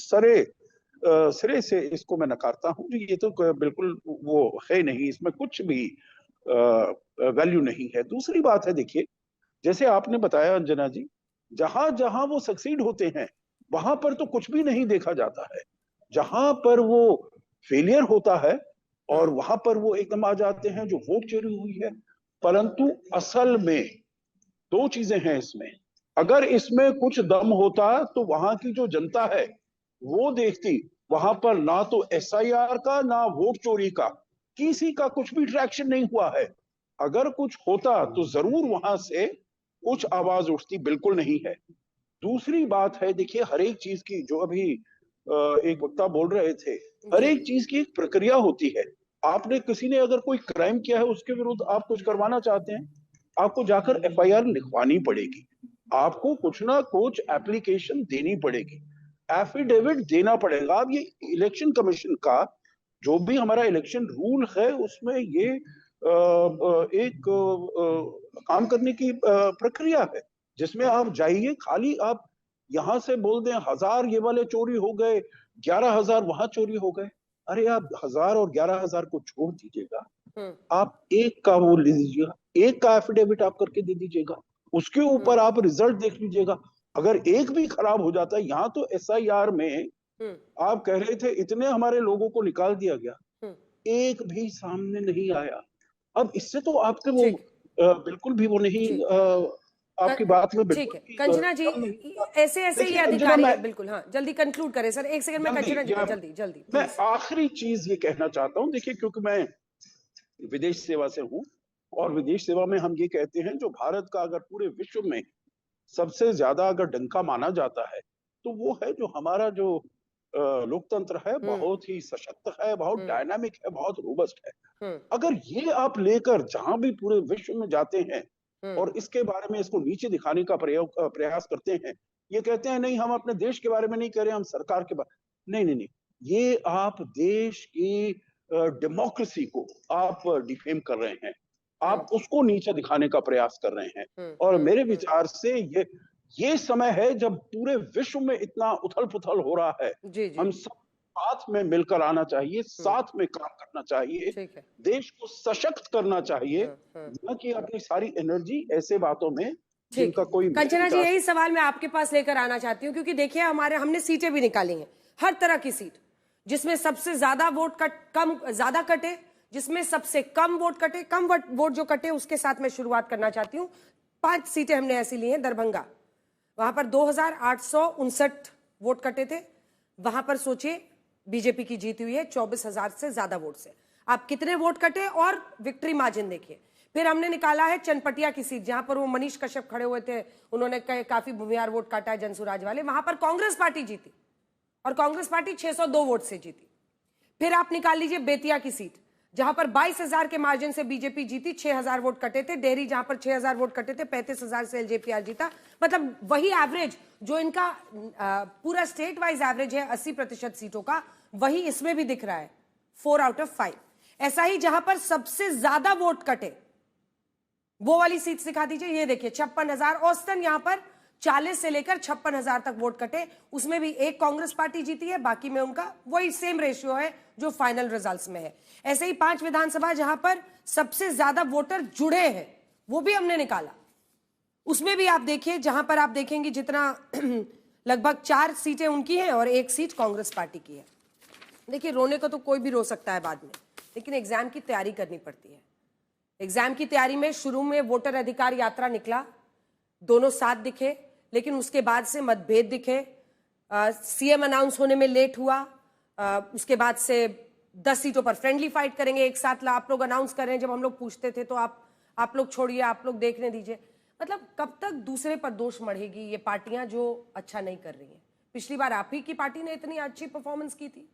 Speaker 13: सिरे से इसको मैं नकारता हूं। ये तो बिल्कुल वो है नहीं, इसमें कुछ भी वैल्यू नहीं है। दूसरी बात है, देखिए जैसे आपने बताया अंजना जी, जहां जहां वो सक्सीड होते हैं वहां पर तो कुछ भी नहीं देखा जाता है, जहां पर वो फेलियर होता है और वहां पर वो एकदम आ जाते हैं जो वोट चोरी हुई है। परंतु असल में दो चीजें हैं इसमें। अगर इसमें कुछ दम होता तो वहां की जो जनता है वो देखती, वहां पर ना तो एसआईआर का ना वोट चोरी का किसी का कुछ भी ट्रैक्शन नहीं हुआ है। अगर कुछ होता तो जरूर वहां से कुछ आवाज उठती, बिल्कुल नहीं है। दूसरी बात है, देखिए हर एक चीज की, जो अभी एक वक्ता बोल रहे थे, हर एक चीज की एक प्रक्रिया होती है। आपने किसी ने अगर कोई क्राइम किया है उसके विरुद्ध आप कुछ करवाना चाहते हैं, आपको जाकर एफआईआर लिखवानी पड़ेगी, आपको कुछ ना कुछ एप्लीकेशन देनी पड़ेगी, एफिडेविट देना पड़ेगा। अब ये इलेक्शन कमीशन का जो भी हमारा इलेक्शन रूल है उसमें ये एक काम करने की प्रक्रिया है, जिसमें आप जाइए, खाली आप यहां से बोल दें 1000 ये वाले चोरी हो गए, 11,000 वहां चोरी हो गए। अरे आप 1000 और 11,000 को छोड़ दीजिएगा, आप एक का वो ले लीजिएगा, एक का एफिडेविट आप करके दे दीजिएगा, उसके ऊपर आप रिजल्ट देख लीजिएगा। अगर एक भी खराब हो जाता है, यहाँ तो एसआईआर में आप कह रहे थे इतने हमारे लोगों को निकाल दिया गया, एक भी सामने नहीं आया। अब इससे तो आपके वो बिल्कुल भी वो नहीं, आपकी बात में
Speaker 1: ठीक है कंचना जी, ऐसे ये अधिकारी है, बिल्कुल। हाँ, जल्दी कंक्लूड करें सर, एक सेकंड में कंचना जी, जल्दी।
Speaker 13: मैं आखिरी चीज ये कहना चाहता हूँ, देखिए क्योंकि मैं विदेश सेवा से हूँ और विदेश सेवा में हम ये कहते हैं, जो भारत का अगर पूरे विश्व में सबसे ज्यादा अगर डंका माना जाता है तो वो है जो हमारा जो लोकतंत्र है, बहुत ही सशक्त है, बहुत डायनामिक है, बहुत रोबस्ट है। अगर ये आप लेकर जहां भी पूरे विश्व में जाते हैं और इसके बारे में इसको नीचे दिखाने का प्रयास करते हैं, ये कहते हैं नहीं हम अपने देश के बारे में नहीं कह रहे, हम सरकार के बारे, नहीं, ये आप देश की डेमोक्रेसी को आप डिफेम कर रहे हैं, आप उसको नीचे दिखाने का प्रयास कर रहे हैं। और मेरे विचार से ये समय है जब पूरे विश्व में इतना उथल पुथल हो रहा है, हम सब साथ में मिलकर आना चाहिए, साथ में काम करना चाहिए, देश को सशक्त करना चाहिए, न कि अपनी सारी एनर्जी ऐसे बातों में जिनका कोई।
Speaker 1: कंचना जी, यही सवाल मैं आपके पास लेकर आना चाहती हूँ, क्योंकि देखिए हमने सीटें भी निकाली हैं, हर तरह की सीट, जिसमें सबसे ज्यादा वोट ज्यादा कटे, जिसमें सबसे कम वोट कटे, कम वोट जो कटे उसके साथ मैं शुरुआत करना चाहती हूँ। 5 सीटें हमने ऐसी ली हैं। दरभंगा, वहां पर 2859 वोट कटे थे, वहां पर सोचिए बीजेपी की जीत हुई है 24,000 से ज्यादा वोट से। आप कितने वोट कटे और विक्ट्री मार्जिन देखिए। फिर हमने निकाला है चनपटिया की सीट, जहां पर वो मनीष कश्यप खड़े हुए थे, उन्होंने काफी भूमिहार वोट काटा है जनसुराज वाले, वहां पर कांग्रेस पार्टी जीती और कांग्रेस पार्टी 602 वोट से जीती। फिर आप निकाल लीजिए बेतिया की सीट, जहां पर 22,000 के मार्जिन से बीजेपी जीती, 6,000 वोट कटे थे। डेहरी, जहां पर 6,000 वोट कटे थे, 35,000 से एलजेपीआर जीता। मतलब वही एवरेज जो इनका पूरा स्टेट वाइज एवरेज है 80% सीटों का, वही इसमें भी दिख रहा है, 4 आउट ऑफ 5। ऐसा ही जहां पर सबसे ज्यादा वोट कटे, वो वाली सीट दिखा दीजिए, ये देखिए 56,000 औसतन, यहां पर 40 से लेकर 56,000 तक वोट कटे, उसमें भी एक कांग्रेस पार्टी जीती है, बाकी में उनका वही सेम रेशियो है जो फाइनल रिजल्ट्स में है। ऐसे ही 5 विधानसभा जहां पर सबसे ज्यादा वोटर जुड़े हैं, वो भी हमने निकाला, उसमें भी आप देखिए, जहां पर आप देखेंगे जितना लगभग 4 सीटें उनकी हैं और 1 सीट कांग्रेस पार्टी की है। देखिए, रोने को तो कोई भी रो सकता है बाद में, लेकिन एग्जाम की तैयारी करनी पड़ती है। एग्जाम की तैयारी में शुरू में वोटर अधिकार यात्रा निकला, दोनों साथ दिखे, लेकिन उसके बाद से मतभेद दिखे, सीएम अनाउंस होने में लेट हुआ, उसके बाद से 10 सीटों पर फ्रेंडली फाइट करेंगे एक साथ आप लोग अनाउंस कर रहे हैं। जब हम लोग पूछते थे तो आप लोग छोड़िए, आप लोग देखने दीजिए। मतलब कब तक दूसरे पर दोष मढ़ेगी ये पार्टियां जो अच्छा नहीं कर रही हैं? पिछली बार आप ही की पार्टी ने इतनी अच्छी परफॉर्मेंस की थी।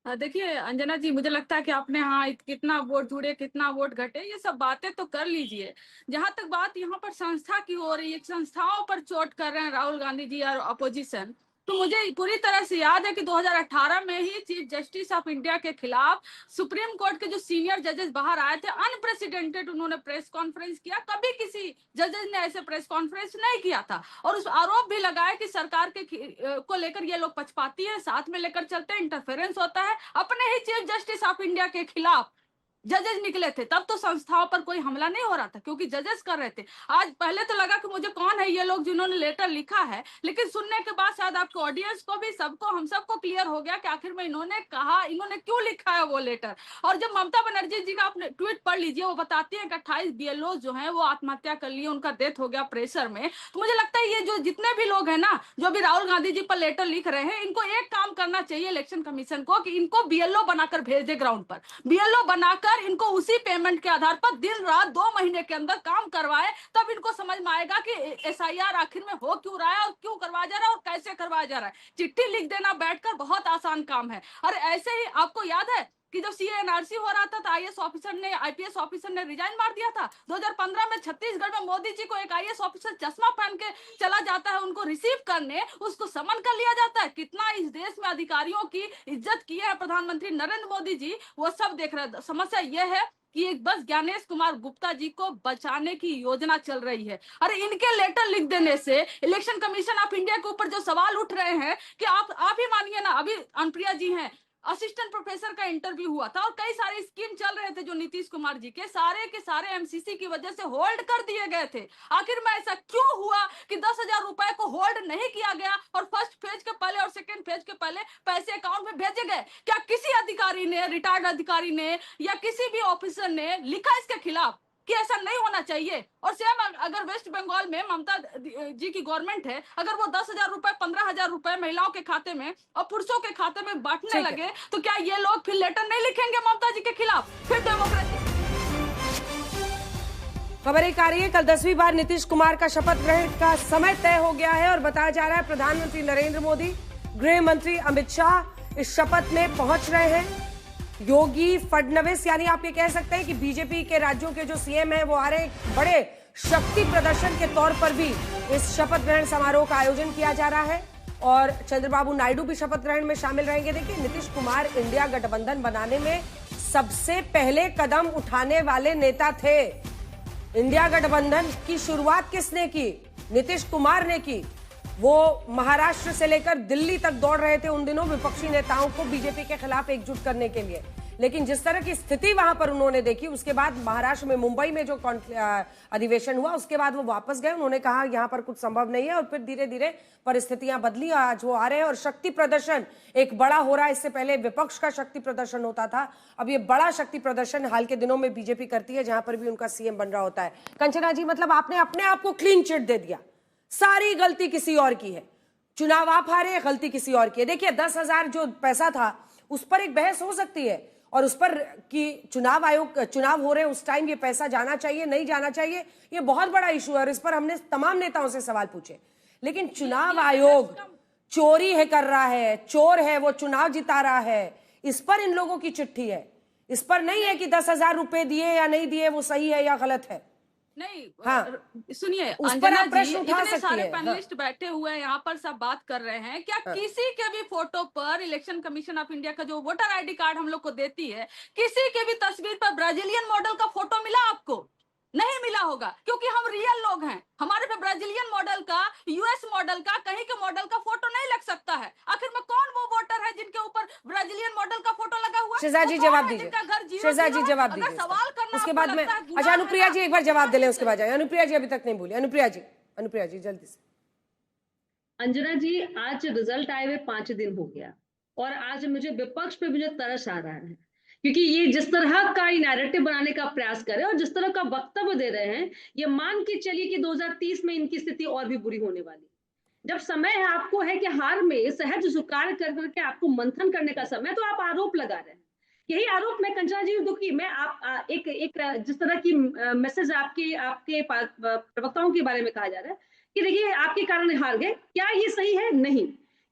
Speaker 14: देखिए अंजना जी, मुझे लगता है कि आपने हाँ कितना वोट जुड़े, कितना वोट घटे, ये सब बातें तो कर लीजिए। जहां तक बात यहाँ पर संस्था की हो रही है, संस्थाओं पर चोट कर रहे हैं राहुल गांधी जी और अपोजिशन, तो मुझे पूरी तरह से याद है कि 2018 में ही चीफ जस्टिस ऑफ इंडिया के खिलाफ सुप्रीम कोर्ट के जो सीनियर जजेस बाहर आए थे, अनप्रेसिडेंटेड उन्होंने प्रेस कॉन्फ्रेंस किया। कभी किसी जजेस ने ऐसे प्रेस कॉन्फ्रेंस नहीं किया था और उस आरोप भी लगाया कि सरकार के को लेकर ये लोग पक्षपाती है, साथ में लेकर चलते हैं, इंटरफेरेंस होता है। अपने ही चीफ जस्टिस ऑफ इंडिया के खिलाफ जजेस निकले थे, तब तो संस्थाओं पर कोई हमला नहीं हो रहा था क्योंकि जजेस कर रहे थे। आज पहले तो लगा कि मुझे कौन है ये लोग जिन्होंने लेटर लिखा है, लेकिन सुनने के बाद शायद आपको ऑडियंस को भी, सबको, हम सबको क्लियर हो गया कि आखिर में इन्होंने कहा, इन्होंने क्यों लिखा है वो लेटर। और जब ममता बनर्जी जी का आपने ट्वीट पढ़ लीजिए, वो बताती है कि 28 BLO जो है वो आत्महत्या कर लिए, उनका डेथ हो गया प्रेशर में। तो मुझे लगता है ये जो जितने भी लोग हैं ना, जो भी राहुल गांधी जी पर लेटर लिख रहे हैं, इनको एक काम करना चाहिए इलेक्शन कमीशन को कि इनको BLO बनाकर भेज दे ग्राउंड पर। BLO बनाकर इनको उसी पेमेंट के आधार पर दिन रात 2 महीने के अंदर काम करवाए, तब इनको समझ में आएगा कि SIR आखिर में हो क्यों रहा है और क्यों करवाया जा रहा है और कैसे करवाया जा रहा है। चिट्ठी लिख देना बैठकर बहुत आसान काम है। और ऐसे ही आपको याद है कि जब CA/NRC हो रहा था तो IPS ऑफिसर ने रिजाइन मार दिया था। 2015 में छत्तीसगढ़ में मोदी जी को एक IAS ऑफिसर चश्मा पहन के चला जाता है उनको रिसीव करने, उसको समन कर लिया जाता है। कितना इस देश में अधिकारियों की इज्जत की है प्रधानमंत्री नरेंद्र मोदी जी, वो सब देख रहे हैं। समस्या यह है कि एक बस ज्ञानेश कुमार गुप्ता जी को बचाने की योजना चल रही है। अरे इनके लेटर लिख देने से इलेक्शन कमीशन ऑफ इंडिया के ऊपर जो सवाल उठ रहे हैं कि आप ही मानिए ना, अभी अनुप्रिया जी हैं, असिस्टेंट प्रोफेसर का इंटरव्यू हुआ था और कई सारे स्कीम चल रहे थे जो नीतीश कुमार जी के सारे MCC की वजह से होल्ड कर दिए गए थे। आखिर में ऐसा क्यों हुआ कि 10,000 रुपए को होल्ड नहीं किया गया और फर्स्ट फेज के पहले और सेकंड फेज के पहले पैसे अकाउंट में भेजे गए? क्या किसी अधिकारी ने, रिटायर्ड अधिकारी ने या किसी भी ऑफिसर ने लिखा इसके खिलाफ कि ऐसा नहीं होना चाहिए? और सेम अगर वेस्ट बंगाल में ममता जी की गवर्नमेंट है, अगर वो 10,000 रुपए, 15,000 रुपए महिलाओं के खाते में और पुरुषों के खाते में बांटने लगे, तो क्या ये लोग फिर लेटर नहीं लिखेंगे ममता जी के खिलाफ? फिर डेमोक्रेसी।
Speaker 1: खबर एक आ रही है, कल 10वीं बार नीतीश कुमार का शपथ ग्रहण का समय तय हो गया है और बताया जा रहा है प्रधानमंत्री नरेंद्र मोदी, गृह मंत्री अमित शाह इस शपथ में पहुंच रहे हैं। योगी फडणवीस, यानी आप ये कह सकते हैं कि बीजेपी के राज्यों के जो CM हैं वो आ रहे हैं। बड़े शक्ति प्रदर्शन के तौर पर भी इस शपथ ग्रहण समारोह का आयोजन किया जा रहा है और चंद्रबाबू नायडू भी शपथ ग्रहण में शामिल रहेंगे। देखिए, नीतीश कुमार इंडिया गठबंधन बनाने में सबसे पहले कदम उठाने वाले नेता थे। इंडिया गठबंधन की शुरुआत किसने की? नीतीश कुमार ने की। वो महाराष्ट्र से लेकर दिल्ली तक दौड़ रहे थे उन दिनों विपक्षी नेताओं को बीजेपी के खिलाफ एकजुट करने के लिए, लेकिन जिस तरह की स्थिति वहां पर उन्होंने देखी, उसके बाद महाराष्ट्र में, मुंबई में जो अधिवेशन हुआ, उसके बाद वो वापस गए। उन्होंने कहा यहां पर कुछ संभव नहीं है और फिर धीरे धीरे परिस्थितियां बदली। आज वो आ रहे हैं और शक्ति प्रदर्शन एक बड़ा हो रहा है। इससे पहले विपक्ष का शक्ति प्रदर्शन होता था, अब ये बड़ा शक्ति प्रदर्शन हाल के दिनों में बीजेपी करती है, जहां पर भी उनका CM बन रहा होता है। कंचना जी, मतलब आपने अपने आप को क्लीन चिट दे दिया, सारी गलती किसी और की है, चुनाव आप हारे, गलती किसी और की है। देखिए, 10,000 जो पैसा था उस पर एक बहस हो सकती है और उस पर कि चुनाव हो रहे हैं उस टाइम ये पैसा जाना चाहिए, नहीं जाना चाहिए, ये बहुत बड़ा इशू है और इस पर हमने तमाम नेताओं से सवाल पूछे। लेकिन चुनाव आयोग चोरी है कर रहा है, चोर है, वो चुनाव जिता रहा है, इस पर इन लोगों की चिट्ठी है। इस पर नहीं है कि 10,000 रुपए दिए या नहीं दिए वो सही है या गलत है।
Speaker 14: नहीं,
Speaker 1: हाँ,
Speaker 14: सुनिए,
Speaker 1: उस पर आप प्रश्न उठा
Speaker 14: इतने सारे
Speaker 1: सकती है।
Speaker 14: पैनलिस्ट बैठे हुए हैं यहाँ पर, सब बात कर रहे हैं, क्या किसी के भी फोटो पर इलेक्शन कमीशन ऑफ इंडिया का जो वोटर ID कार्ड हम लोग को देती है, किसी के भी तस्वीर पर ब्राजीलियन मॉडल का फोटो मिला आपको? नहीं मिला होगा, क्योंकि हम रियल लोग हैं। हमारे पे ब्राजीलियन मॉडल का, US मॉडल का, कहीं के मॉडल का फोटो नहीं लग सकता है। आखिर में कौन वो वोटर है जिनके ऊपर ब्राजीलियन मॉडल का फोटो लगा हुआ है?
Speaker 1: शहजाद जी जवाब दीजिए, शहजाद जी जवाब दीजिए।
Speaker 14: सवाल करना
Speaker 1: उसके बाद में, अच्छा अनुप्रिया जी एक बार जवाब दे लें, उसके बाद जाए। अनुप्रिया जी अभी तक नहीं बोली। अनुप्रिया जी जल्दी से।
Speaker 15: अंजना जी, आज रिजल्ट आए हुए 5 दिन हो गया और आज मुझे विपक्ष पे मुझे तरस आ रहा है, क्योंकि ये जिस तरह का नैरेटिव बनाने का प्रयास कर रहे हैं और जिस तरह का वक्तव्य दे रहे हैं, ये मान के चलिए कि 2030 में इनकी स्थिति और भी बुरी होने वाली। जब समय है, आपको है कि हार में सहज स्वीकार करके आपको मंथन करने का समय, तो आप आरोप लगा रहे हैं। यही आरोप मैं कंचना जी दुखी, मैं आप एक जिस तरह की मैसेज आपके प्रवक्ताओं के बारे में कहा जा रहा है कि देखिए आपके कारण हार गए, क्या ये सही है? नहीं,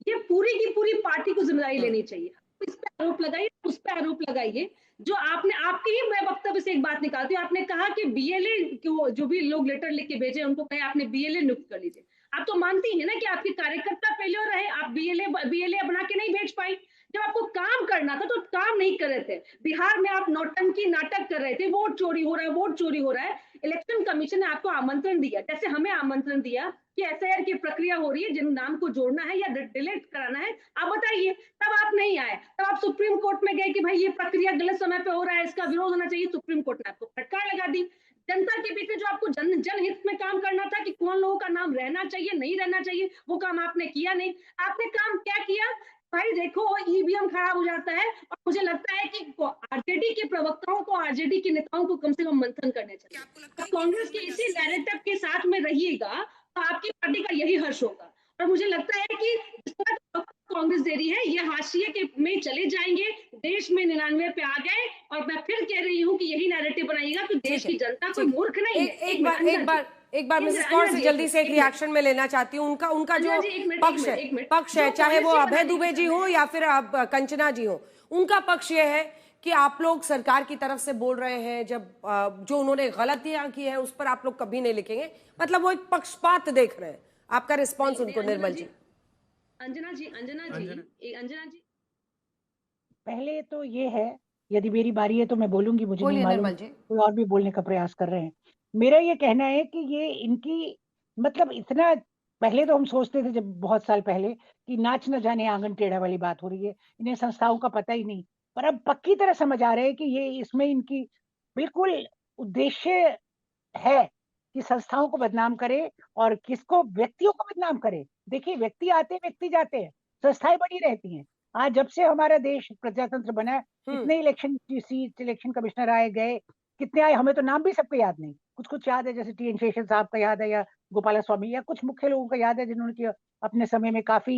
Speaker 15: ये पूरी की पूरी पार्टी को जिम्मेदारी लेनी चाहिए। इस पे आरोप लगाइए, उस पे आरोप लगाइए। जो आपने, आपके ही मैं वक्तव्य से एक बात निकालती हूँ, आपने कहा कि BLA जो भी लोग लेटर लिख के भेजे उनको कहे आपने BLA नियुक्त कर लीजिए। आप तो मानती हैं ना कि आपके कार्यकर्ता फेल्योर रहे, आप BLA बीएलए बना के नहीं भेज पाई? जब आपको काम करना था तो काम नहीं कर रहे थे। बिहार में आप नौटंकी नाटक कर रहे थे, वोट चोरी हो रहा है, वोट चोरी हो रहा है। इलेक्शन कमीशन ने आपको आमंत्रण दिया, जैसे हमें आमंत्रण दिया कि एसआईआर की प्रक्रिया हो रही है, जिन नाम को जोड़ना है या डिलीट कराना है आप बताइए। तब आप नहीं आए, तब आप सुप्रीम कोर्ट में गए कि भाई ये प्रक्रिया गलत समय पे हो रहा है, इसका विरोध होना चाहिए। सुप्रीम कोर्ट ने आपको फटकार लगा दी। जनता के बीच में जो आपको जनहित में काम करना था कि कौन लोगों का नाम रहना चाहिए नहीं रहना चाहिए, वो काम आपने किया नहीं। आपने काम क्या किया? भाई देखो, ईवीएम खराब हो जाता है और मुझे लगता है कि आरजेडी के प्रवक्ताओं को, आरजेडी के नेताओं को कम से कम मंथन करने चाहिए। तो कांग्रेस के इसी नैरेटिव के साथ में रहिएगा तो आपकी पार्टी का यही हर्ष होगा। और मुझे लगता है कि जिस तरह कांग्रेस दे रही है, ये हाशिए के में चले जाएंगे, देश में 99 पे आ गए। और मैं फिर कह रही हूँ कि यही नैरेटिव बनाइएगा कि देश की जनता कोई मूर्ख नहीं है।
Speaker 1: एक बार मिसेस कौर से जल्दी से एक रिएक्शन में लेना चाहती हूँ। उनका जो पक्ष है, चाहे वो अभय दुबे जी हो या फिर कंचना जी हो, उनका पक्ष ये है कि आप लोग सरकार की तरफ से बोल रहे हैं, जब जो उन्होंने गलतियां की है उस पर आप लोग कभी नहीं लिखेंगे, मतलब वो एक पक्षपात देख रहे हैं। आपका रिस्पॉन्स उनको, निर्मल जी।
Speaker 15: अंजना जी
Speaker 10: पहले तो ये है, यदि मेरी बारी है तो मैं बोलूंगी, मुझे नहीं मालूम कोई और भी बोलने का प्रयास कर रहे हैं। मेरा ये कहना है कि ये इनकी मतलब इतना, पहले तो हम सोचते थे जब बहुत साल पहले कि नाच न जाने आंगन टेढ़ा वाली बात हो रही है, इन्हें संस्थाओं का पता ही नहीं। पर अब पक्की तरह समझ आ रहे हैं कि ये इसमें इनकी बिल्कुल उद्देश्य है कि संस्थाओं को बदनाम करे और किसको, व्यक्तियों को बदनाम करे। देखिए, व्यक्ति आते व्यक्ति जाते हैं, संस्थाएं बड़ी रहती हैं। आज जब से हमारा देश प्रजातंत्र बना है, कितने इलेक्शन कमिश्नर आए गए, कितने आए, हमें तो नाम भी सबको याद नहीं, कुछ याद है, जैसे टी एन शेषन साहब का याद है, या गोपाला स्वामी, या कुछ मुख्य लोगों का याद है जिन्होंने अपने समय में काफी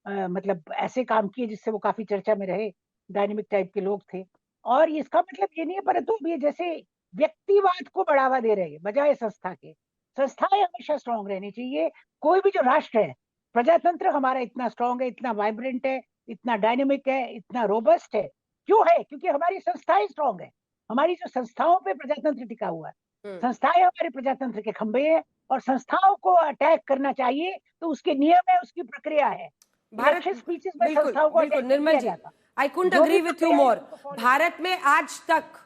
Speaker 10: मतलब ऐसे काम किए जिससे वो काफी चर्चा में रहे, डायनेमिक टाइप के लोग थे। और इसका मतलब ये नहीं है, परंतु ये जैसे व्यक्तिवाद को बढ़ावा दे रहे हैं बजाय संस्था के। संस्थाएं हमेशा स्ट्रांग रहनी चाहिए। कोई भी जो राष्ट्र है, प्रजातंत्र हमारा इतना स्ट्रांग है, इतना वाइब्रेंट है, इतना डायनेमिक है, इतना रोबस्ट है, क्यों है? क्योंकि हमारी संस्थाएं स्ट्रांग है। हमारी जो संस्थाओं पे प्रजातंत्र टिका हुआ है, संस्थाएं हमारे प्रजातंत्र के खंभे हैं, और संस्थाओं को अटैक करना चाहिए तो उसके नियम है, उसकी प्रक्रिया है।
Speaker 1: भारत
Speaker 10: स्पीचेस में संस्थाओं को
Speaker 1: बिल्कुल Nirmal ji, I couldn't agree with you more. Bharat में आज तक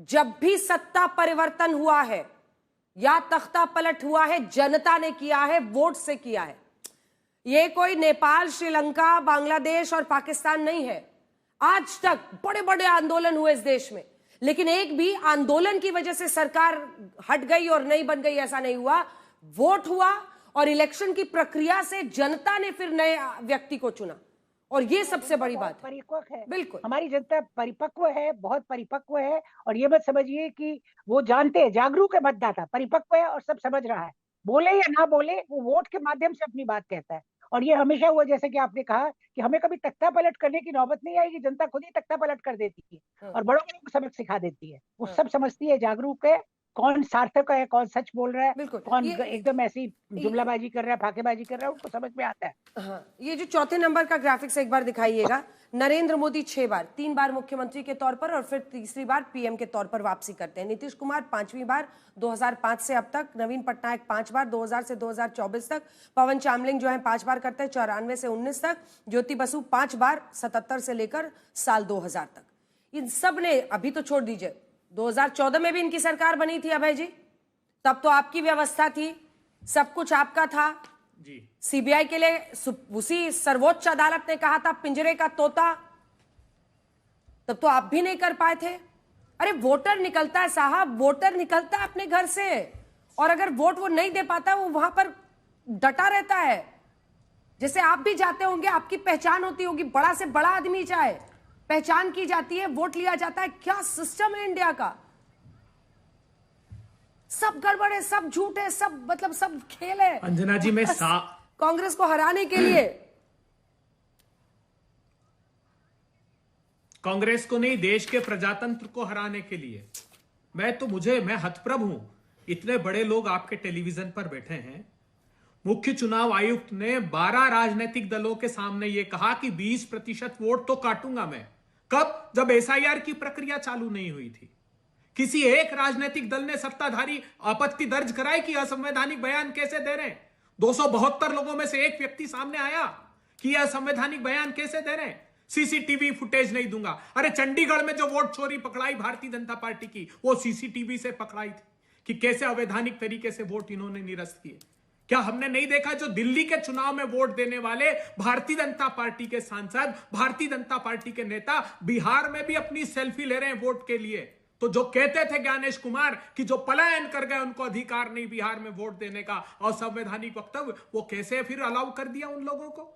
Speaker 1: जब भी सत्ता परिवर्तन हुआ है या तख्ता पलट हुआ है, जनता ने किया है, वोट से किया है। ये कोई नेपाल, श्रीलंका, बांग्लादेश और पाकिस्तान नहीं है। आज तक बड़े बड़े आंदोलन हुए इस देश में, लेकिन एक भी आंदोलन की वजह से सरकार हट गई और नहीं बन गई, ऐसा नहीं हुआ। वोट हुआ और इलेक्शन की प्रक्रिया से जनता ने फिर नए व्यक्ति को चुना, और ये सबसे बड़ी बात है।
Speaker 10: परिपक्व है,
Speaker 1: बिल्कुल
Speaker 10: हमारी जनता परिपक्व है, बहुत परिपक्व है। और ये मत समझिए कि वो जानते हैं, जागरूक है मतदाता, परिपक्व है और सब समझ रहा है। बोले या ना बोले, वो वोट के माध्यम से अपनी बात कहता है। और ये हमेशा हुआ, जैसे कि आपने कहा कि हमें कभी तख्ता पलट करने की नौबत नहीं आएगी, जनता खुद ही तख्ता पलट कर देती है और बड़ों को सबक सिखा देती है। वो सब समझती है, जागरूक है, कौन सार्थक है, कौन सच बोल रहा है, कौन एकदम ऐसी जुमलाबाजी कर रहा है, फाकेबाजी कर रहा है, उनको समझ में आता है।
Speaker 1: हाँ, ये जो चौथे नंबर का ग्राफिक्स एक बार दिखाइएगा। नरेंद्र मोदी 6 बार, 3 बार मुख्यमंत्री के तौर पर और फिर तीसरी बार पीएम के तौर पर वापसी करते हैं। नीतीश कुमार 5वीं बार 2005 से अब तक, नवीन पटनायक 5 बार 2000 से 2024 तक, पवन चामलिंग जो है 5 बार करते हैं 94 से 19 तक, ज्योति बसु 5 बार 77 से लेकर साल 2000 तक। इन सब ने, अभी तो छोड़ दीजिए, 2014 में भी इनकी सरकार बनी थी अभय जी, तब तो आपकी व्यवस्था थी, सब कुछ आपका था जी। सीबीआई के लिए उसी सर्वोच्च अदालत ने कहा था पिंजरे का तोता, तब तो आप भी नहीं कर पाए थे। अरे वोटर निकलता है साहब, वोटर निकलता है अपने घर से, और अगर वोट वो नहीं दे पाता, वो वहां पर डटा रहता है। जैसे आप भी जाते होंगे, आपकी पहचान होती होगी, बड़ा से बड़ा आदमी चाहे, पहचान की जाती है, वोट लिया जाता है। क्या सिस्टम है इंडिया का? सब गड़बड़ है, सब झूठ है, सब मतलब सब खेल है।
Speaker 11: अंजना जी, मैं
Speaker 1: कांग्रेस को हराने के लिए,
Speaker 11: कांग्रेस को नहीं, देश के प्रजातंत्र को हराने के लिए। मैं हतप्रभ हूं, इतने बड़े लोग आपके टेलीविजन पर बैठे हैं। मुख्य चुनाव आयुक्त ने 12 राजनीतिक दलों के सामने यह कहा कि 20% वोट तो काटूंगा मैं। कब? जब एसआईआर की प्रक्रिया चालू नहीं हुई थी। किसी एक राजनीतिक दल ने सत्ताधारी आपत्ति दर्ज कराई कि असंवैधानिक बयान कैसे दे रहे हैं। 272 लोगों में से एक व्यक्ति सामने आया कि यह संवैधानिक बयान कैसे दे रहे हैं? सीसीटीवी फुटेज नहीं दूंगा। अरे चंडीगढ़ में जो वोट चोरी पकड़ाई भारतीय जनता पार्टी की, वो सीसीटीवी से पकड़ाई थी कि कैसे अवैधानिक तरीके से वोट इन्होंने निरस्त किए। क्या हमने नहीं देखा जो दिल्ली के चुनाव में वोट देने वाले भारतीय जनता पार्टी के सांसद, भारतीय जनता पार्टी के नेता बिहार में भी अपनी सेल्फी ले रहे हैं वोट के लिए? तो जो कहते थे ज्ञानेश कुमार कि जो पलायन कर गए उनको अधिकार नहीं बिहार में वोट देने का, असंवैधानिक वक्तव्य, वो कैसे फिर अलाउ कर दिया उन लोगों को?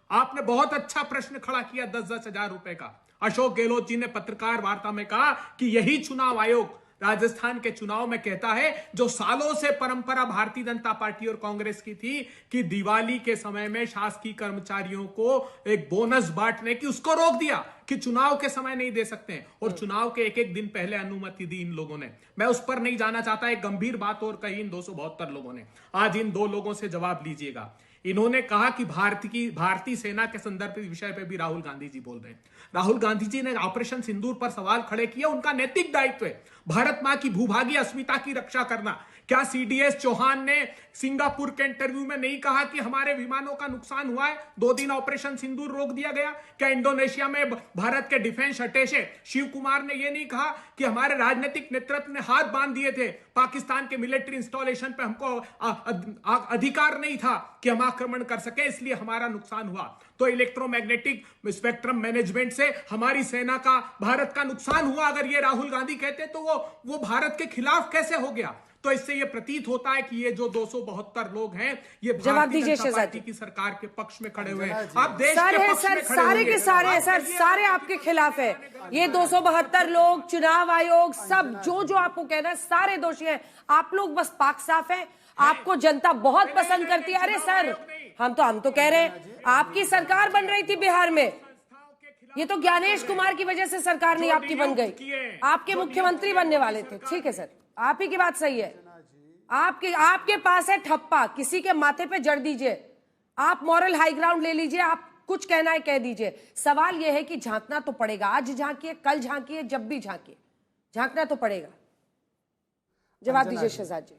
Speaker 11: आपने बहुत अच्छा प्रश्न खड़ा किया 10-10 हजार रुपए का। अशोक गहलोत जी ने पत्रकार वार्ता में कहा कि यही चुनाव आयोग राजस्थान के चुनाव में कहता है जो सालों से परंपरा भारतीय जनता पार्टी और कांग्रेस की थी कि दिवाली के समय में शासकीय कर्मचारियों को एक बोनस बांटने की, उसको रोक दिया कि चुनाव के समय नहीं दे सकते हैं, और चुनाव के एक दिन पहले अनुमति दी इन लोगों ने। मैं उस पर नहीं जाना चाहता, एक गंभीर बात और कही इन 272 लोगों ने। आज इन 2 लोगों से जवाब लीजिएगा। इन्होंने कहा कि भारतीय सेना के संदर्भ विषय पे भी राहुल गांधी जी बोल रहे हैं। राहुल गांधी जी ने ऑपरेशन सिंदूर पर सवाल खड़े किया, उनका नैतिक दायित्व है भारत मां की भूभागी अस्मिता की रक्षा करना। क्या सीडीएस चौहान ने सिंगापुर के इंटरव्यू में नहीं कहा कि हमारे विमानों का नुकसान हुआ है, 2 दिन ऑपरेशन सिंदूर रोक दिया गया? क्या इंडोनेशिया में भारत के डिफेंस अटैचे शिव कुमार ने यह नहीं कहा कि हमारे राजनीतिक नेतृत्व ने हाथ बांध दिए थे, पाकिस्तान के मिलिट्री इंस्टॉलेशन पे हमको अधिकार नहीं था कि हम आक्रमण कर सके, इसलिए हमारा नुकसान हुआ? तो इलेक्ट्रोमैग्नेटिक स्पेक्ट्रम मैनेजमेंट से हमारी सेना का, भारत का नुकसान हुआ। अगर ये राहुल गांधी कहते तो वो भारत के खिलाफ कैसे हो गया? तो इससे ये प्रतीत होता है कि ये जो 272 लोग हैं ये भारतीय जनता पार्टी की सरकार के पक्ष में खड़े हुए हैं। आप देश के पक्ष में खड़े
Speaker 1: सारे के सारे सर, सारे आपके खिलाफ है। ये 272 लोग, चुनाव आयोग, सब जो आपको कहना है, सारे दोषी हैं। आप लोग बस पाक साफ है, आपको जनता बहुत पसंद करती है। अरे सर, हम तो कह रहे हैं आपकी सरकार बन रही थी बिहार में, ये तो ज्ञानेश कुमार की वजह से सरकार नहीं आपकी बन गई, आपके मुख्यमंत्री बनने वाले थे। ठीक है सर, आप ही की बात सही है। आपके पास है ठप्पा, किसी के माथे पे जड़ दीजिए, आप मॉरल हाई ग्राउंड ले लीजिए, आप कुछ कहना है कह दीजिए। सवाल यह है कि झांकना तो पड़ेगा, आज झांकिए, कल झांकिए, जब भी झांकिए, झांकना तो पड़ेगा। जवाब दीजिए शहजाद जी।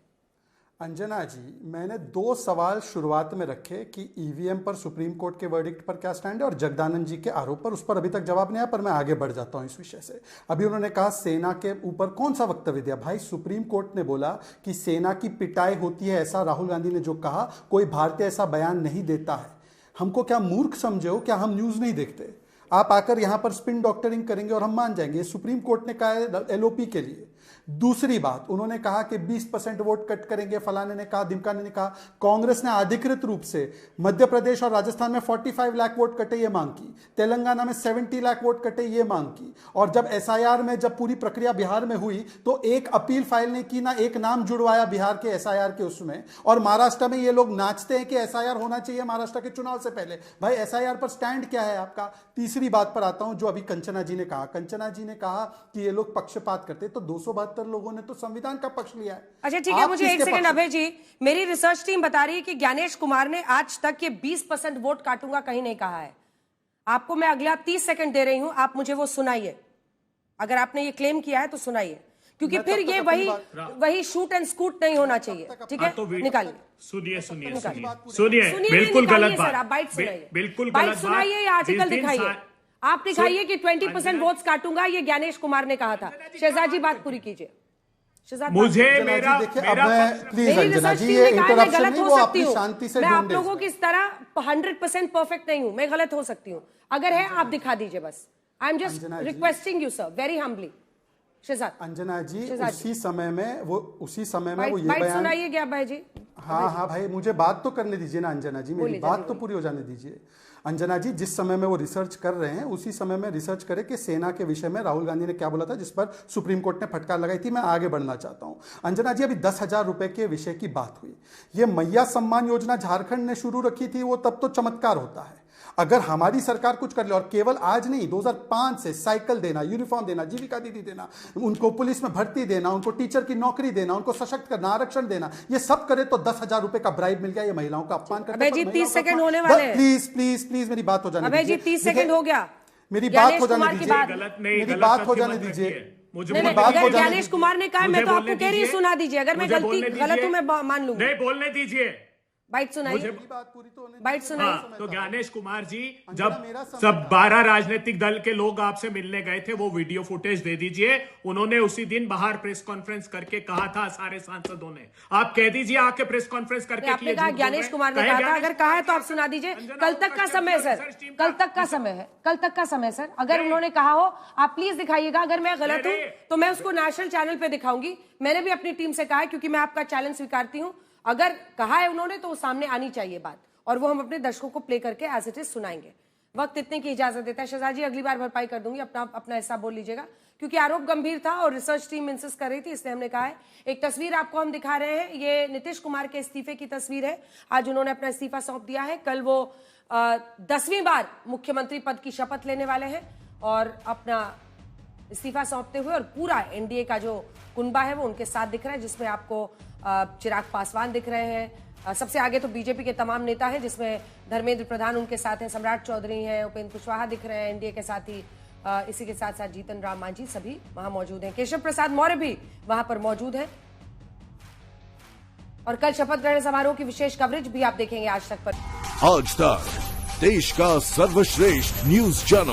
Speaker 12: अंजना जी, मैंने 2 सवाल शुरुआत में रखे कि ईवीएम पर सुप्रीम कोर्ट के वर्डिक्ट पर क्या स्टैंड है और जगदानंद जी के आरोप पर, उस पर अभी तक जवाब नहीं आया, पर मैं आगे बढ़ जाता हूं इस विषय से। अभी उन्होंने कहा सेना के ऊपर कौन सा वक्तव्य दिया? भाई, सुप्रीम कोर्ट ने बोला कि सेना की पिटाई होती है, ऐसा राहुल गांधी ने जो कहा, कोई भारतीय ऐसा बयान नहीं देता है। हमको क्या मूर्ख समझे हो? क्या हम न्यूज नहीं देखते? आप आकर यहां पर स्पिन डॉक्टरिंग करेंगे और हम मान जाएंगे। सुप्रीम कोर्ट ने कहा है एलओपी के लिए। दूसरी बात, उन्होंने कहा कि 20% वोट कट करेंगे, फलाने ने कहा, दिमकाने ने कहा। कांग्रेस ने अधिकृत रूप से मध्य प्रदेश और राजस्थान में 45 लाख वोट कटे ये मांग की, तेलंगाना में 70 लाख वोट कटे ये मांग की, और जब एसआईआर में जब पूरी प्रक्रिया बिहार में हुई तो एक अपील फाइल नहीं की, ना एक नाम जुड़वाया बिहार के एसआईआर के उसमें। और महाराष्ट्र में ये लोग नाचते हैं कि एसआईआर होना चाहिए महाराष्ट्र के चुनाव से पहले। भाई, एसआईआर पर स्टैंड क्या है आपका? तीसरी बात पर आता हूं जो अभी कंचना जी ने कहा। कंचना जी ने कहा कि ये लोग पक्षपात करते, तो 272 लोगों ने तो संविधान का पक्ष लिया है।
Speaker 1: अच्छा ठीक है, मुझे 1 सेकंड अभय जी, मेरी रिसर्च टीम बता रही है कि ज्ञानेश कुमार ने आज तक ये 20% वोट काटूंगा कहीं नहीं कहा है। आपको मैं अगला 30 सेकंड दे रही हूं, आप मुझे वो सुनाइए। अगर आपने ये क्लेम किया है तो सुनाइए, क्योंकि फिर ये वही शूट एंड स्कूट नहीं होना चाहिए। ठीक है, निकालिए।
Speaker 11: सुनिए, बिल्कुल गलत बात।
Speaker 1: आप बाइट सुनाइए,
Speaker 11: बिल्कुल
Speaker 1: बाइट सुनाइए या आर्टिकल दिखाइए। आप दिखाइए कि 20% वोट्स काटूंगा, ये ज्ञानेश कुमार ने कहा था। शहजाद जी बात पूरी कीजिए।
Speaker 11: मुझे मेरा
Speaker 12: प्लीज अंजना जी, ये इंटरप्शन नहीं, वो अपनी शांति से
Speaker 1: मैं आप लोगों की इस तरह 100% परफेक्ट नहीं हूं, मैं गलत हो सकती हूं। अगर है आप दिखा दीजिए बस। I am just requesting you sir, very humbly. Shahzad
Speaker 12: Anjana ji, उसी समय में वो ये बयान
Speaker 1: सुनाइए क्या भाई जी?
Speaker 12: हाँ भाई, मुझे बात तो करने दीजिए ना अंजना जी, मेरी बात तो पूरी हो जाने दीजिए। अंजना जी, जिस समय में वो रिसर्च कर रहे हैं उसी समय में रिसर्च करें कि सेना के विषय में राहुल गांधी ने क्या बोला था, जिस पर सुप्रीम कोर्ट ने फटकार लगाई थी। मैं आगे बढ़ना चाहता हूं। अंजना जी, अभी 10,000 रुपए के विषय की बात हुई। ये मैया सम्मान योजना झारखंड ने शुरू रखी थी, वो तब तो चमत्कार होता है। अगर हमारी सरकार कुछ कर ले, और केवल आज नहीं, 2005 से साइकिल देना, यूनिफॉर्म देना, जीविका दीदी देना, उनको पुलिस में भर्ती देना, उनको टीचर की नौकरी देना, उनको सशक्त करना, आरक्षण देना, ये सब करे तो 10,000 रुपए का ब्राइब मिल गया। ये महिलाओं का अपमान करते हैं।
Speaker 1: 30 सेकंड होने वाले हैं।
Speaker 12: प्लीज मेरी बात हो जाने दीजिए।
Speaker 1: अबे जी 30 सेकंड हो गया,
Speaker 12: मेरी बात हो जाने दीजिए, मेरी बात हो जाने दीजिए।
Speaker 1: ज्ञानेश कुमार ने कहा, मैं तो आपको कह रही हूँ सुना दीजिए। अगर मैं गलत हूँ मैं मान लूंगा।
Speaker 11: नहीं बोलने दीजिए,
Speaker 1: बाइट सुनाइए, बाइट सुनाइए।
Speaker 11: हाँ, तो ज्ञानेश कुमार जी, जब सब 12 राजनीतिक दल के लोग आपसे मिलने गए थे, वो वीडियो फुटेज दे दीजिए। उन्होंने उसी दिन बाहर प्रेस कॉन्फ्रेंस करके कहा था सारे सांसदों ने, आप कह दीजिए आके प्रेस कॉन्फ्रेंस करके।
Speaker 1: आपने कहा ज्ञानेश कुमार ने कहा था, अगर कहा है तो आप सुना दीजिए। कल तक का समय सर, कल तक का समय है, कल तक का समय सर। अगर उन्होंने कहा हो आप प्लीज दिखाइएगा, अगर मैं गलत हूं तो मैं उसको नेशनल चैनल पे दिखाऊंगी। मैंने भी अपनी टीम से कहा है, क्योंकि मैं आपका चैलेंज स्वीकारती हूं। अगर कहा है उन्होंने तो सामने आनी चाहिए बात, और वो हम अपने दर्शकों को प्ले करके एज इट इज सुनाएंगे। वक्त इतने की इजाजत देता है। शहजाद जी, अगली बार भरपाई कर दूंगी, अपना हिस्सा बोल लीजिएगा, क्योंकि आरोप गंभीर था और रिसर्च टीम इंसिस्ट कर रही थी, इसलिए हमने कहा है। एक तस्वीर आपको हम दिखा रहे हैं, ये नीतीश कुमार के इस्तीफे की तस्वीर है। आज उन्होंने अपना इस्तीफा सौंप दिया है। कल वो 10वीं बार मुख्यमंत्री पद की शपथ लेने वाले हैं और अपना इस्तीफा सौंपते हुए, और पूरा एनडीए का जो कुनबा है वो उनके साथ दिख रहा है, जिसमें आपको चिराग पासवान दिख रहे हैं। सबसे आगे तो बीजेपी के तमाम नेता हैं, जिसमें धर्मेंद्र प्रधान उनके साथ हैं, सम्राट चौधरी हैं, उपेंद्र कुशवाहा दिख रहे हैं एनडीए के साथ ही। इसी के साथ साथ जीतन राम मांझी सभी वहां मौजूद हैं। केशव प्रसाद मौर्य भी वहां पर मौजूद हैं। और कल शपथ ग्रहण समारोह की विशेष कवरेज भी आप देखेंगे आज तक पर।
Speaker 16: आज तक देश का सर्वश्रेष्ठ न्यूज चैनल